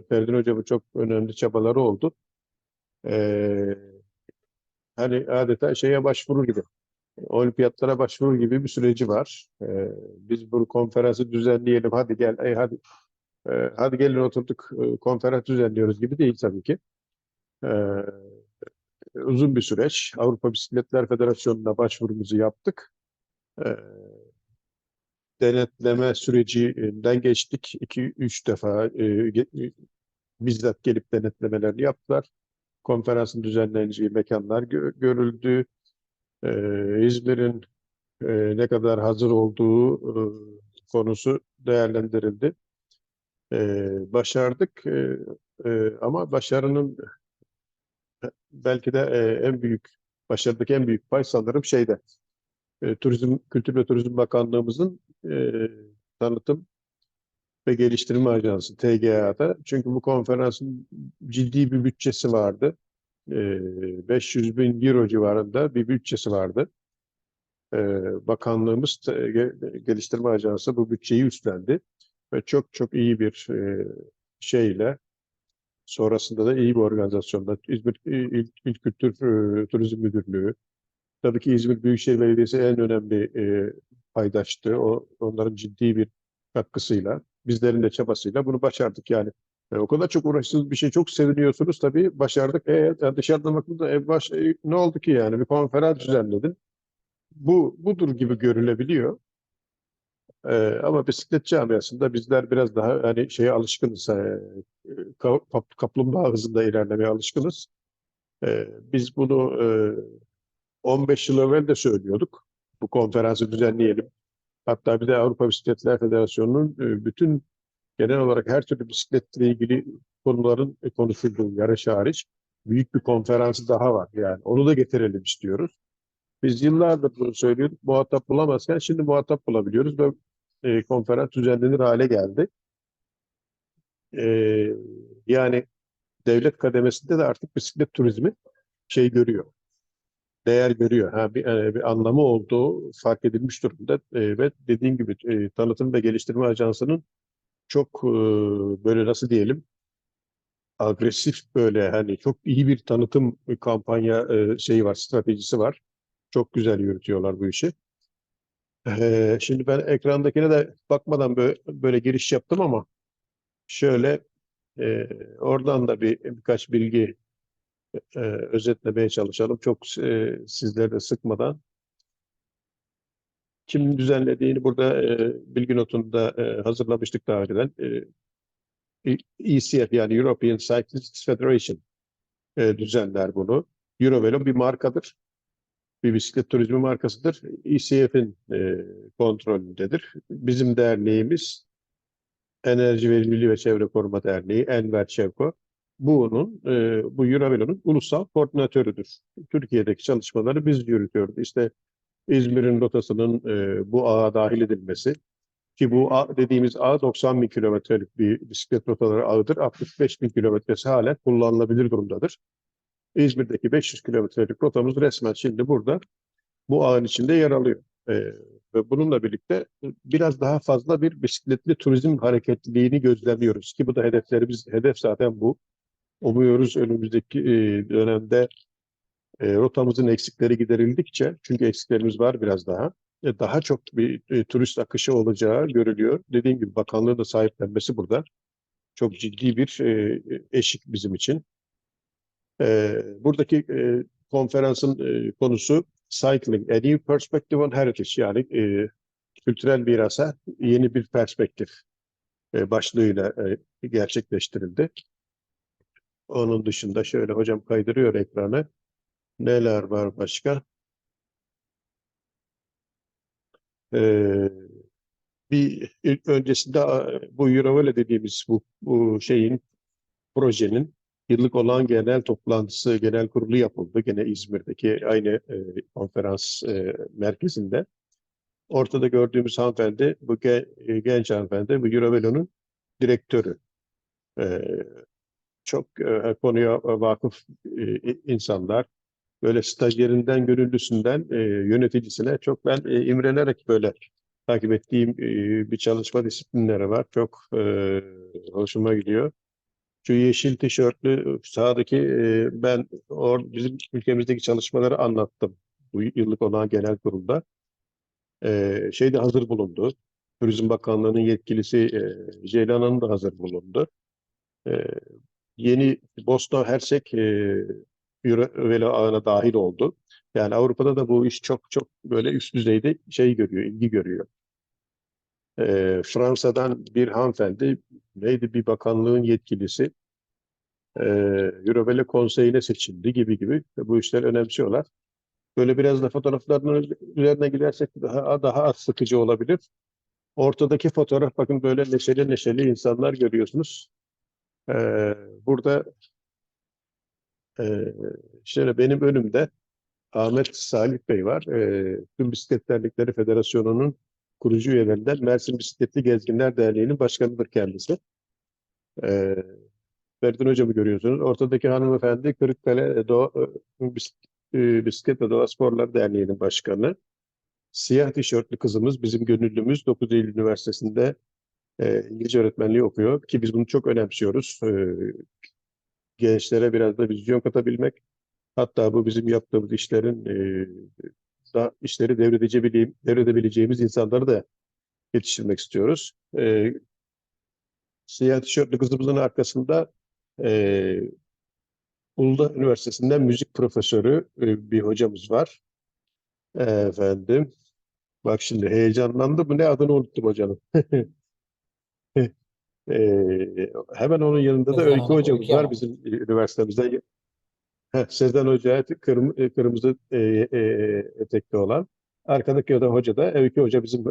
Ferdin Hocam'ın çok önemli çabaları oldu. Hani adeta şeye başvurur gibi, olimpiyatlara başvurur gibi bir süreci var. Biz bu konferansı düzenleyelim, hadi gel, hadi gelin oturduk konferans düzenliyoruz gibi değil tabii ki. Uzun bir süreç. Avrupa Bisikletler Federasyonu'na başvurumuzu yaptık. Denetleme sürecinden geçtik. 2-3 defa bizzat gelip denetlemelerini yaptılar. Konferansın düzenleneceği mekanlar görüldü. İzmir'in ne kadar hazır olduğu konusu değerlendirildi. Başardık ama başarının belki de başarıdaki en büyük pay sanırım şeyde. Kültür ve Turizm Bakanlığımızın tanıtım ve geliştirme ajansı TGA'da. Çünkü bu konferansın ciddi bir bütçesi vardı. 500 bin euro civarında bir bütçesi vardı. Bakanlığımız geliştirme ajansı bu bütçeyi üstlendi ve çok çok iyi bir şeyle sonrasında da iyi bir organizasyonda İzmir İl Kültür Turizm Müdürlüğü, tabii ki İzmir Büyükşehir Belediyesi en önemli paydaştı. Onların ciddi bir katkısıyla, bizlerin de çabasıyla bunu başardık. Yani o kadar çok uğraştığınız bir şey, çok seviniyorsunuz tabii, başardık. Dışarıdan bakıldığında ne oldu ki yani, bir konferans düzenledin. Budur gibi görülebiliyor. Ama bisiklet camiasında bizler biraz daha hani şeye alışkınız. Kaplumbağa hızında ilerlemeye alışkınız. Biz bunu 15 yıl evvel de söylüyorduk. Bu konferansı düzenleyelim. Hatta bir de Avrupa Bisikletler Federasyonu'nun bütün genel olarak her türlü bisikletle ilgili konuların konuşulduğu, yarış hariç büyük bir konferansı daha var. Yani onu da getirelim istiyoruz. Biz yıllardır bunu söylüyorduk. Muhatap bulamazken şimdi muhatap bulabiliyoruz ve konferans düzenlenir hale geldi. Yani devlet kademesinde de artık bisiklet turizmi şey görüyor, değer görüyor. Bir anlamı olduğu fark edilmiş durumda. Ve dediğim gibi Tanıtım ve Geliştirme Ajansı'nın çok böyle nasıl diyelim, agresif, böyle hani çok iyi bir tanıtım kampanya şeyi var, stratejisi var. Çok güzel yürütüyorlar bu işi. Şimdi ben ekrandakine de bakmadan böyle giriş yaptım ama şöyle oradan da birkaç bilgi özetlemeye çalışalım. Çok sizleri de sıkmadan. Kimin düzenlediğini burada bilgi notunda hazırlamıştık daha önceden. ECF, yani European Cyclists Federation düzenler bunu. Eurovelo bir markadır. Bir bisiklet turizmi markasıdır. ECF'in kontrolündedir. Bizim derneğimiz Enerji Verimliliği ve Çevre Koruma Derneği, Enver Çevko. Bu Eurovelo'nun ulusal koordinatörüdür. Türkiye'deki çalışmaları biz yürütüyoruz. İşte İzmir'in rotasının bu ağa dahil edilmesi, ki bu ağ, dediğimiz ağ 90 bin kilometrelik bir bisiklet rotaları ağıdır. 65 bin kilometresi hala kullanılabilir durumdadır. İzmir'deki 500 kilometrelik rotamız resmen şimdi burada bu ağın içinde yer alıyor. Ve bununla birlikte biraz daha fazla bir bisikletli turizm hareketliliğini gözlemliyoruz ki bu da hedef zaten bu. Umuyoruz önümüzdeki dönemde rotamızın eksikleri giderildikçe, çünkü eksiklerimiz var biraz daha çok bir turist akışı olacağı görülüyor. Dediğim gibi bakanlığın da sahiplenmesi burada çok ciddi bir eşik bizim için. Buradaki konferansın konusu Cycling, A New Perspective on Heritage, yani kültürel mirasa yeni bir perspektif başlığıyla gerçekleştirildi. Onun dışında şöyle hocam kaydırıyor ekranı. Neler var başka? İlk öncesinde bu Eurovelo dediğimiz bu projenin yıllık olan genel toplantısı, genel kurulu yapıldı. Gene İzmir'deki aynı konferans merkezinde. Ortada gördüğümüz hanımefendi, bu genç hanımefendi, bu Eurovelo'nun direktörü. Çok konuya vakıf insanlar, böyle stajyerinden, gönüllüsünden yöneticisine çok ben imrenerek böyle takip ettiğim bir çalışma disiplinleri var. Çok hoşuma gidiyor. Şu yeşil tişörtlü sağdaki ben bizim ülkemizdeki çalışmaları anlattım. Bu yıllık olan genel kurulda. Şeyde hazır bulundu. Turizm Bakanlığı'nın yetkilisi Ceylan Hanım da hazır bulundu. E, Yeni Bosna Hersek Eurovelo ağına dahil oldu. Yani Avrupa'da da bu iş çok çok böyle üst düzeyde ilgi görüyor. Fransa'dan bir hanımefendi, bir bakanlığın yetkilisi, Eurovelo konseyine seçildi gibi. Bu işleri önemsiyorlar. Böyle biraz da fotoğrafların üzerine gidersek daha az sıkıcı olabilir. Ortadaki fotoğraf, bakın böyle neşeli insanlar görüyorsunuz. Burada şöyle benim önümde Ahmet Salih Bey var. Tüm Bisiklet Dernekleri Federasyonu'nun kurucu üyelerinden, Mersin Bisikletli Gezginler Derneği'nin başkanıdır kendisi. Feridun Hocam'ı görüyorsunuz. Ortadaki hanımefendi Kırıkkale Bisiklet ve Doğa Sporları Derneği'nin başkanı. Siyah tişörtlü kızımız, bizim gönüllümüz, 9 Eylül Üniversitesi'nde İngilizce öğretmenliği okuyor ki biz bunu çok önemsiyoruz. Gençlere biraz da vizyon katabilmek. Hatta bu bizim yaptığımız işlerin işleri devredebileceğimiz insanları da yetiştirmek istiyoruz. Siyah tişörtlü kızımızın arkasında Uludağ Üniversitesi'nden müzik profesörü bir hocamız var. Efendim, bak şimdi heyecanlandı. Bu ne, adını unuttum hocanın. Hemen onun yanında da Sezen Öykü Hanım, hocamız Öykü var Hanım. bizim üniversitemizde. Sezen Hoca kırmızı etekli olan. Arkadaki hoca da Öykü Hoca, bizim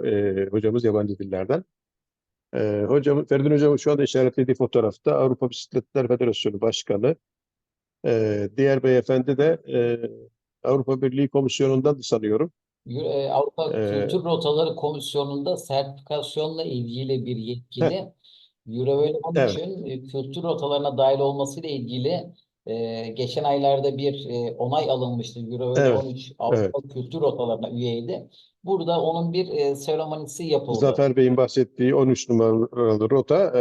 hocamız yabancı dillerden. Feridun Hocam şu anda işaretlediği fotoğrafta Avrupa Bisikletler Federasyonu Başkanı. Diğer beyefendi de Avrupa Birliği Komisyonu'ndan sanıyorum. Avrupa Ee, Kültür Rotaları Komisyonu'nda sertifikasyonla ilgili bir yetkili. Eurovel'in Evet. kültür rotalarına dahil olmasıyla ilgili geçen aylarda bir onay alınmıştı. Eurovel Evet. 13 Evet. Avrupa kültür rotalarına üyeydi. Burada onun bir seremonisi yapıldı. Zafer Bey'in bahsettiği 13 numaralı rota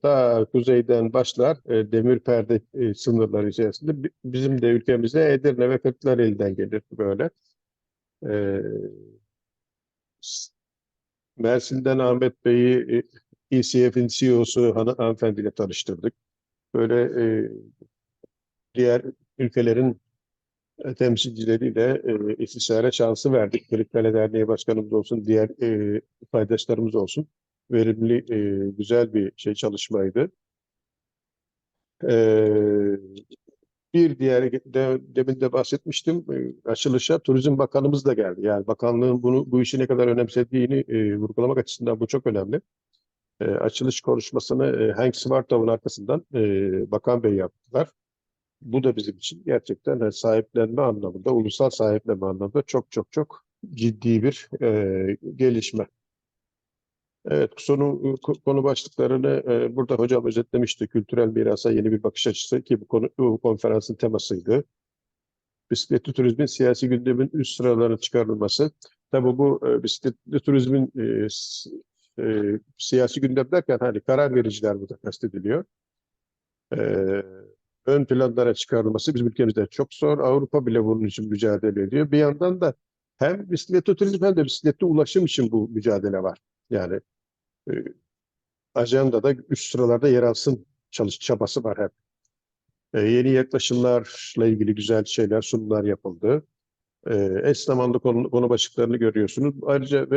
daha kuzeyden başlar, demir perde sınırları içerisinde. Bizim de ülkemizde Edirne ve Kırklareli'den gelir böyle. E, Mersin'den Ahmet Bey'i ECF'in CEO'su hanımefendiyle tanıştırdık. Böyle diğer ülkelerin temsilcileriyle istişare şansı verdik. Kırıkkale Derneği Başkanımız olsun, diğer paydaşlarımız olsun. Verimli, güzel bir çalışmaydı. Bir diğer demin de bahsetmiştim. Açılışa Turizm Bakanımız da geldi. Yani bakanlığın bu işi ne kadar önemsediğini vurgulamak açısından bu çok önemli. Açılış konuşmasını Henk Svartov'un arkasından Bakan Bey yaptılar. Bu da bizim için gerçekten sahiplenme anlamında, ulusal sahiplenme anlamında çok çok çok ciddi bir gelişme. Evet, konu başlıklarını burada hocam özetlemişti. Kültürel mirasa yeni bir bakış açısı ki bu konferansın temasıydı. Bisikletli turizmin siyasi gündemin üst sıralarına çıkarılması. Tabii bu bisikletli turizmin siyasi gündem derken hani karar vericiler burada kastediliyor. Ön planlara çıkarılması bizim ülkemizde çok zor. Avrupa bile bunun için mücadele ediyor. Bir yandan da hem bisikletli turizm hem de bisikletli ulaşım için bu mücadele var. Yani e, ajandada üst sıralarda yer alsın çabası var hep. Yeni yaklaşımlarla ilgili güzel sunumlar yapıldı. Eş zamanlı konu başlıklarını görüyorsunuz. Ayrıca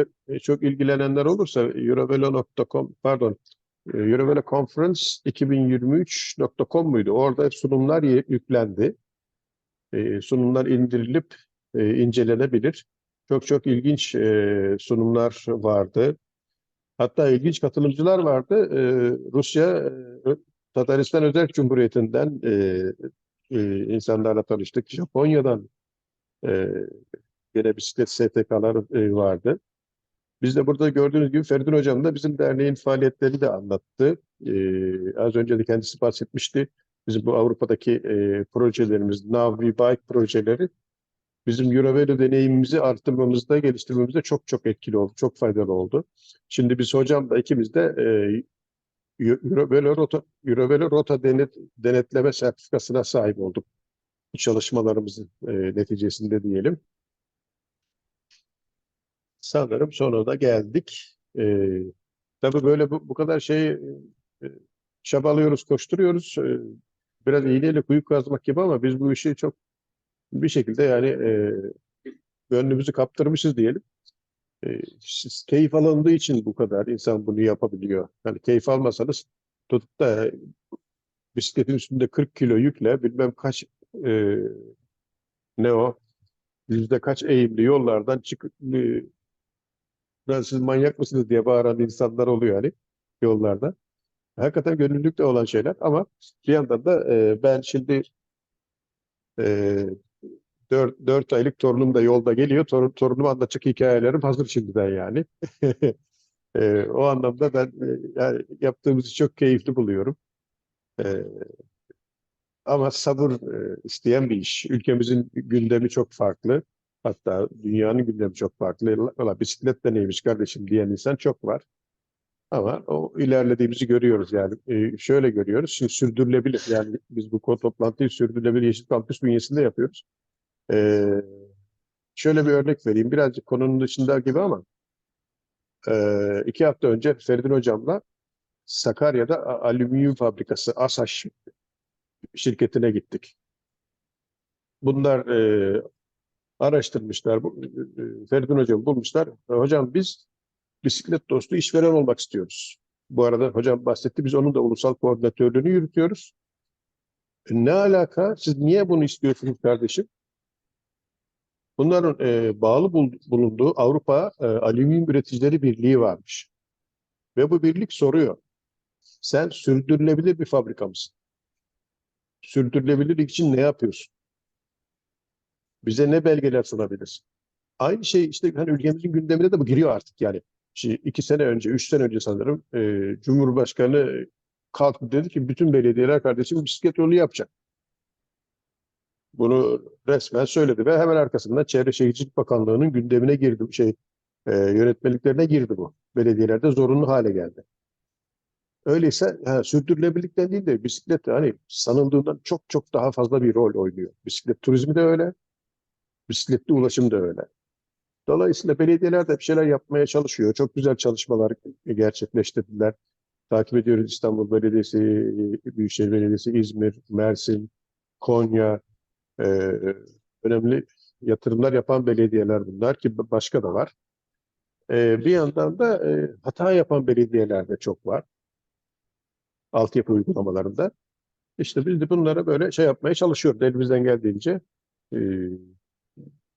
çok ilgilenenler olursa eurovelo.conference2023.com muydu? Orada sunumlar yüklendi. Sunumlar indirilip incelenebilir. Çok çok ilginç sunumlar vardı. Hatta ilginç katılımcılar vardı. Rusya, Tataristan Özerk Cumhuriyeti'nden insanlarla tanıştık. Japonya'dan gene bisiklet STK'ları vardı. Biz de burada gördüğünüz gibi Feridun Hocam da bizim derneğin faaliyetlerini de anlattı. Az önce de kendisi bahsetmişti. Bizim bu Avrupa'daki projelerimiz, Now We Bike projeleri bizim Eurovelo deneyimimizi arttırmamızda, geliştirmemizde çok çok etkili oldu, çok faydalı oldu. Şimdi biz hocam da ikimiz de Eurovelo Rota denetleme sertifikasına sahip olduk. Bu çalışmalarımızın neticesinde diyelim. Sanırım sonuna geldik. Tabii böyle bu kadar çabalıyoruz, koşturuyoruz. Biraz iğneyle kuyu kazmak gibi ama biz bu işi çok bir şekilde yani gönlümüzü kaptırmışız diyelim. Keyif alındığı için bu kadar insan bunu yapabiliyor. Yani keyif almasanız tutup da bisikletin üstünde 40 kilo yükle bilmem kaç ne o yüzde kaç eğimli yollardan çıkıp siz manyak mısınız diye bağıran insanlar oluyor hani yollarda. Hakikaten gönüllülükle olan şeyler ama bir yandan da ben şimdi e, 4 aylık torunum da yolda geliyor. Torunuma anlatacak hikayelerim hazır şimdiden yani. O anlamda ben yani yaptığımızı çok keyifli buluyorum. E, Ama sabır isteyen bir iş. Ülkemizin gündemi çok farklı. Hatta dünyanın gündemi çok farklı. Valla bisiklet de neymiş kardeşim diyen insan çok var. Ama o ilerlediğimizi görüyoruz yani. Şöyle görüyoruz. Şimdi sürdürülebilir. Yani biz bu toplantıyı sürdürülebilir Yeşil Kampüs bünyesinde yapıyoruz. Şöyle bir örnek vereyim. Birazcık konunun dışında gibi ama 2 hafta önce Feridun Hocam'la Sakarya'da alüminyum fabrikası ASAŞ şirketine gittik. Bunlar araştırmışlar. Feridun Hocam bulmuşlar. Hocam biz bisiklet dostu işveren olmak istiyoruz. Bu arada hocam bahsetti. Biz onun da ulusal koordinatörlüğünü yürütüyoruz. Ne alaka? Siz niye bunu istiyorsunuz kardeşim? Bunların bağlı bulunduğu Avrupa Alüminyum Üreticileri Birliği varmış. Ve bu birlik soruyor. Sen sürdürülebilir bir fabrika mısın? Sürdürülebilirlik için ne yapıyorsun? Bize ne belgeler sunabilirsin? Aynı şey işte hani ülkemizin gündemine de bu giriyor artık yani. 2 sene önce, 3 sene önce sanırım Cumhurbaşkanı kalktı dedi ki bütün belediyeler kardeşim bisiklet yolu yapacak. Bunu resmen söyledi ve hemen arkasından Çevre Şehircilik Bakanlığı'nın gündemine girdi, yönetmeliklerine girdi bu. Belediyelerde zorunlu hale geldi. Öyleyse sürdürülebilirlikten değil de bisiklet hani sanıldığından çok çok daha fazla bir rol oynuyor. Bisiklet turizmi de öyle, bisikletli ulaşım da öyle. Dolayısıyla belediyeler de bir şeyler yapmaya çalışıyor. Çok güzel çalışmalar gerçekleştirdiler. Takip ediyoruz İstanbul Belediyesi, Büyükşehir Belediyesi, İzmir, Mersin, Konya, önemli yatırımlar yapan belediyeler bunlar ki başka da var. Bir yandan da hata yapan belediyeler de çok var. Altyapı uygulamalarında. İşte biz de bunlara böyle şey yapmaya çalışıyoruz. Elimizden geldiğince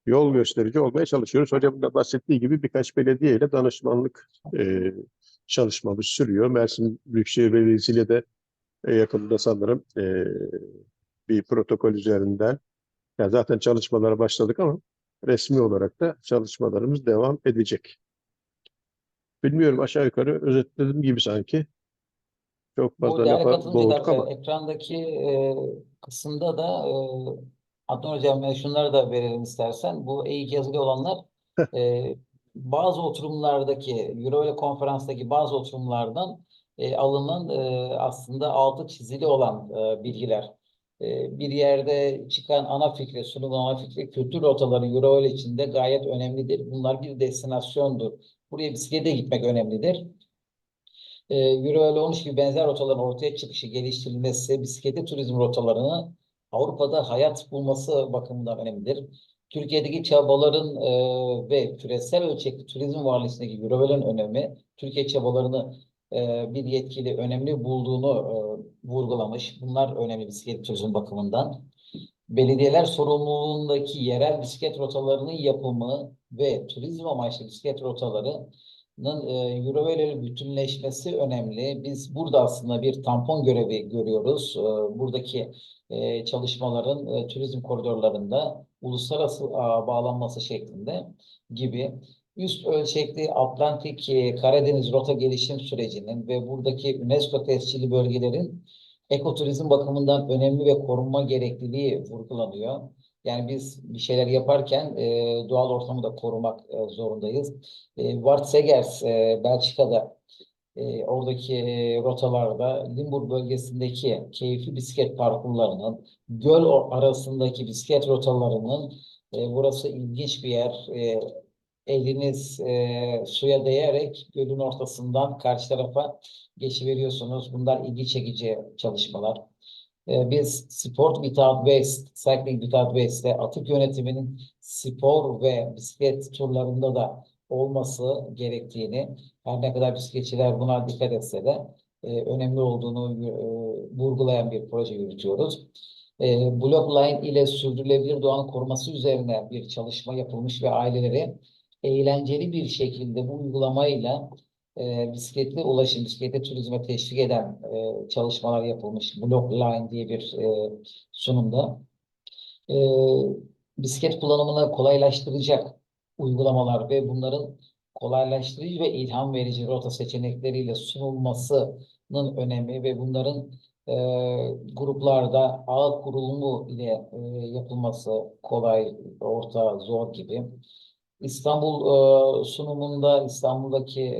yol gösterici olmaya çalışıyoruz. Hocamın da bahsettiği gibi birkaç belediyeyle danışmanlık çalışmamız sürüyor. Mersin Büyükşehir Belediyesi ile de yakında sanırım bir protokol üzerinden zaten çalışmalara başladık ama resmi olarak da çalışmalarımız devam edecek. Bilmiyorum aşağı yukarı özetlediğim gibi sanki. Çok Bu fazla değerli lafa katılımcılar boğduk ama. ekrandaki kısımda da Adnan Hocam şunları da verelim istersen. Bu eğik yazılı olanlar e, bazı oturumlardaki Eurovele konferanstaki bazı oturumlardan alınan aslında altı çizili olan bilgiler. Bir yerde çıkan ana fikri, sunulan ana fikri kültür rotaları Eurovele içinde gayet önemlidir. Bunlar bir destinasyondur. Buraya bisiklete gitmek önemlidir. Euro ile 13 gibi benzer rotaların ortaya çıkışı, geliştirilmesi, bisikletli turizm rotalarını Avrupa'da hayat bulması bakımından önemlidir. Türkiye'deki çabaların ve küresel ölçekli turizm varlığındaki Eurovel'in önemi, Türkiye çabalarını bir yetkili önemli bulduğunu vurgulamış. Bunlar önemli bisiklet turizm bakımından. Belediyeler sorumluluğundaki yerel bisiklet rotalarının yapımı ve turizm amaçlı bisiklet rotalarının Eurovelo bütünleşmesi önemli. Biz burada aslında bir tampon görevi görüyoruz. Buradaki çalışmaların turizm koridorlarında uluslararası bağlanması şeklinde gibi üst ölçekli Atlantik Karadeniz rota gelişim sürecinin ve buradaki UNESCO tescilli bölgelerin ekoturizm bakımından önemli ve korunma gerekliliği vurgulanıyor. Yani biz bir şeyler yaparken doğal ortamı da korumak zorundayız. Bart Segers, Belçika'da oradaki rotalarda Limburg bölgesindeki keyifli bisiklet parkurlarının, göl arasındaki bisiklet rotalarının burası ilginç bir yer. Eliniz suya değerek gölün ortasından karşı tarafa geçiveriyorsunuz. Bunlar ilgi çekici çalışmalar. Biz Sport Without Waste, Cycling Without Waste'de atık yönetiminin spor ve bisiklet turlarında da olması gerektiğini, her ne kadar bisikletçiler buna dikkat etse de önemli olduğunu vurgulayan bir proje yürütüyoruz. Blockline ile sürdürülebilir doğanın koruması üzerine bir çalışma yapılmış ve aileleri eğlenceli bir şekilde bu uygulamayla bisikletli ulaşım, bisikletli turizme teşvik eden çalışmalar yapılmış. Blockline diye bir sunumda. E, Bisiklet kullanımını kolaylaştıracak uygulamalar ve bunların kolaylaştırıcı ve ilham verici rota seçenekleriyle sunulmasının önemi ve bunların gruplarda ağ kurulumu ile yapılması kolay, orta, zor gibi. İstanbul sunumunda, İstanbul'daki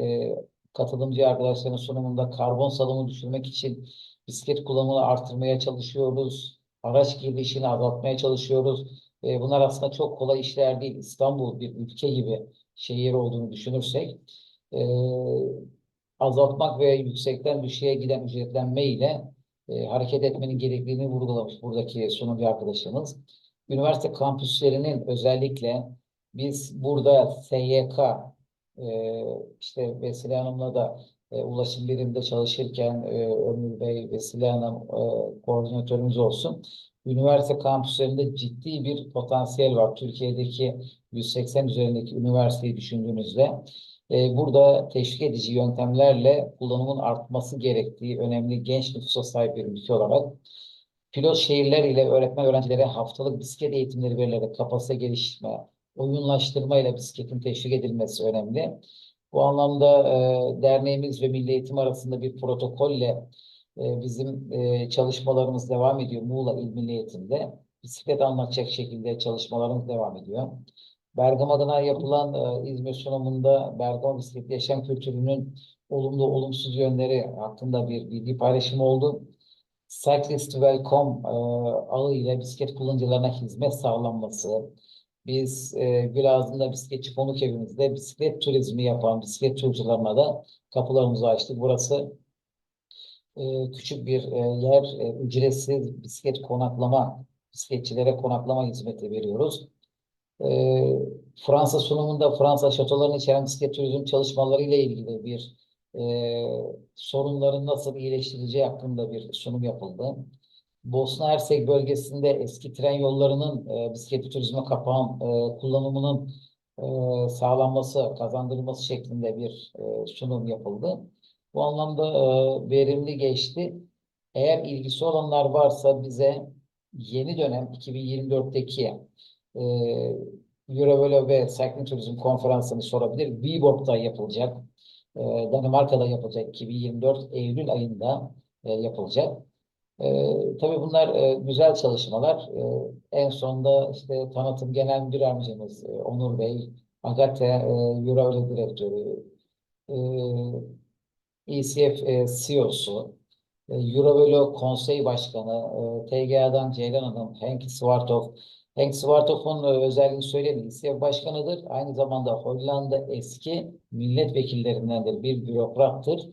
katılımcı arkadaşların sunumunda karbon salımı düşürmek için bisiklet kullanımını artırmaya çalışıyoruz. Araç girişini azaltmaya çalışıyoruz. Bunlar aslında çok kolay işler değil. İstanbul bir ülke gibi şehir olduğunu düşünürsek azaltmak ve yüksekten düşüğe giden ücretlenme ile hareket etmenin gerektiğini vurgulamış buradaki sunumcu arkadaşımız. Üniversite kampüslerinin özellikle biz burada SYK işte Vesile Hanım'la da ulaşım biriminde çalışırken Ömür Bey, Vesile Hanım koordinatörümüz olsun. Üniversite kampüslerinde ciddi bir potansiyel var. Türkiye'deki 180 üzerindeki üniversiteyi düşündüğünüzde burada teşvik edici yöntemlerle kullanımın artması gerektiği önemli genç nüfusa sahip bir ülke olarak pilot şehirler ile öğretmen öğrencilere haftalık bisiklet eğitimleri verilerek kapasite geliştirme, oyunlaştırma ile bisikletin teşvik edilmesi önemli. Bu anlamda derneğimiz ve Milli Eğitim arasında bir protokolle bizim çalışmalarımız devam ediyor. Muğla İl Milli Eğitim'de bisiklet anlatacak şekilde çalışmalarımız devam ediyor. Bergama adına yapılan İzmir sunumunda Bergama bisiklet yaşam kültürünün olumlu olumsuz yönleri hakkında bir bilgi paylaşımı oldu. Cyclist Welcome ağı ile bisiklet kullanıcılarına hizmet sağlanması. Biz Gülağızı'nda bisikletçi konuk evimizde bisiklet turizmi yapan bisiklet turcularına da kapılarımızı açtık. Burası küçük bir yer, ücretsiz bisiklet konaklama, bisikletçilere konaklama hizmeti veriyoruz. Fransa sunumunda Fransa şatolarını içeren bisiklet turizm çalışmaları ile ilgili bir sorunların nasıl iyileştirileceği hakkında bir sunum yapıldı. Bosna Hersek bölgesinde eski tren yollarının bisiklet turizme kapağın kullanımının sağlanması, kazandırılması şeklinde bir sunum yapıldı. Bu anlamda verimli geçti. Eğer ilgisi olanlar varsa bize yeni dönem 2024'teki Eurovelo ve Cycling Turizm konferansını sorabilir. Viborg'da yapılacak. Danimarka'da yapılacak. 2024 Eylül ayında yapılacak. Tabii bunlar güzel çalışmalar. En sonunda işte tanıtım genel müdür yardımcımız Onur Bey, Agate Eurovelo direktörü, ECF CEO'su, Eurovelo Konsey Başkanı, TGA'dan Ceylan Hanım, Henk Swarthoff. Henk Swarthoff'un özelliğini söyleyeyim. ECF Başkanıdır. Aynı zamanda Hollanda eski milletvekillerindendir. Bir bürokrattır.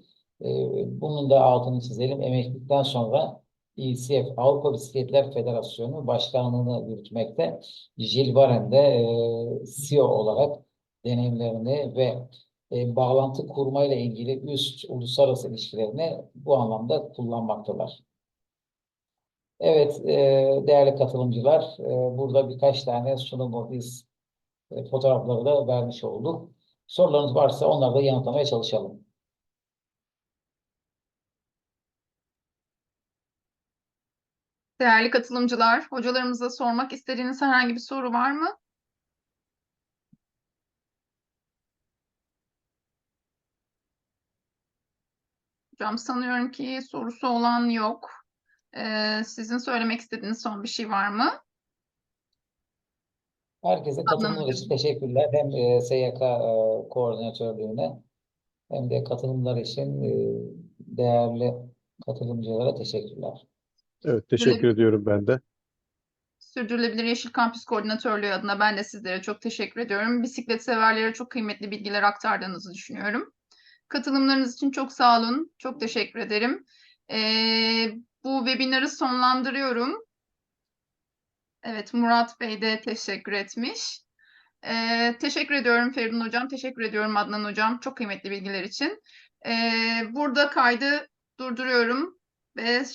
Bunun da altını çizelim. Emeklilikten sonra ECF Avrupa Bisikletler Federasyonu Başkanlığını yürütmekte. Gilles Varenne de CEO olarak deneyimlerini ve bağlantı kurmayla ilgili üst uluslararası ilişkilerini bu anlamda kullanmaktalar. Evet, değerli katılımcılar, burada birkaç tane sunumu biz fotoğrafları da vermiş olduk. Sorularınız varsa onları da yanıtlamaya çalışalım. Değerli katılımcılar, hocalarımıza sormak istediğiniz herhangi bir soru var mı? Hocam sanıyorum ki sorusu olan yok. Sizin söylemek istediğiniz son bir şey var mı? Herkese katılımlar için teşekkürler. Hem SYK koordinatörlüğüne hem de katılımlar için değerli katılımcılara teşekkürler. Evet, teşekkür ediyorum ben de. Sürdürülebilir Yeşil Kampüs Koordinatörlüğü adına ben de sizlere çok teşekkür ediyorum. Bisiklet severlere çok kıymetli bilgiler aktardığınızı düşünüyorum. Katılımlarınız için çok sağ olun. Çok teşekkür ederim. Bu webinarı sonlandırıyorum. Evet, Murat Bey de teşekkür etmiş. Teşekkür ediyorum Feridun Hocam. Teşekkür ediyorum Adnan Hocam. Çok kıymetli bilgiler için. Burada kaydı durduruyorum ve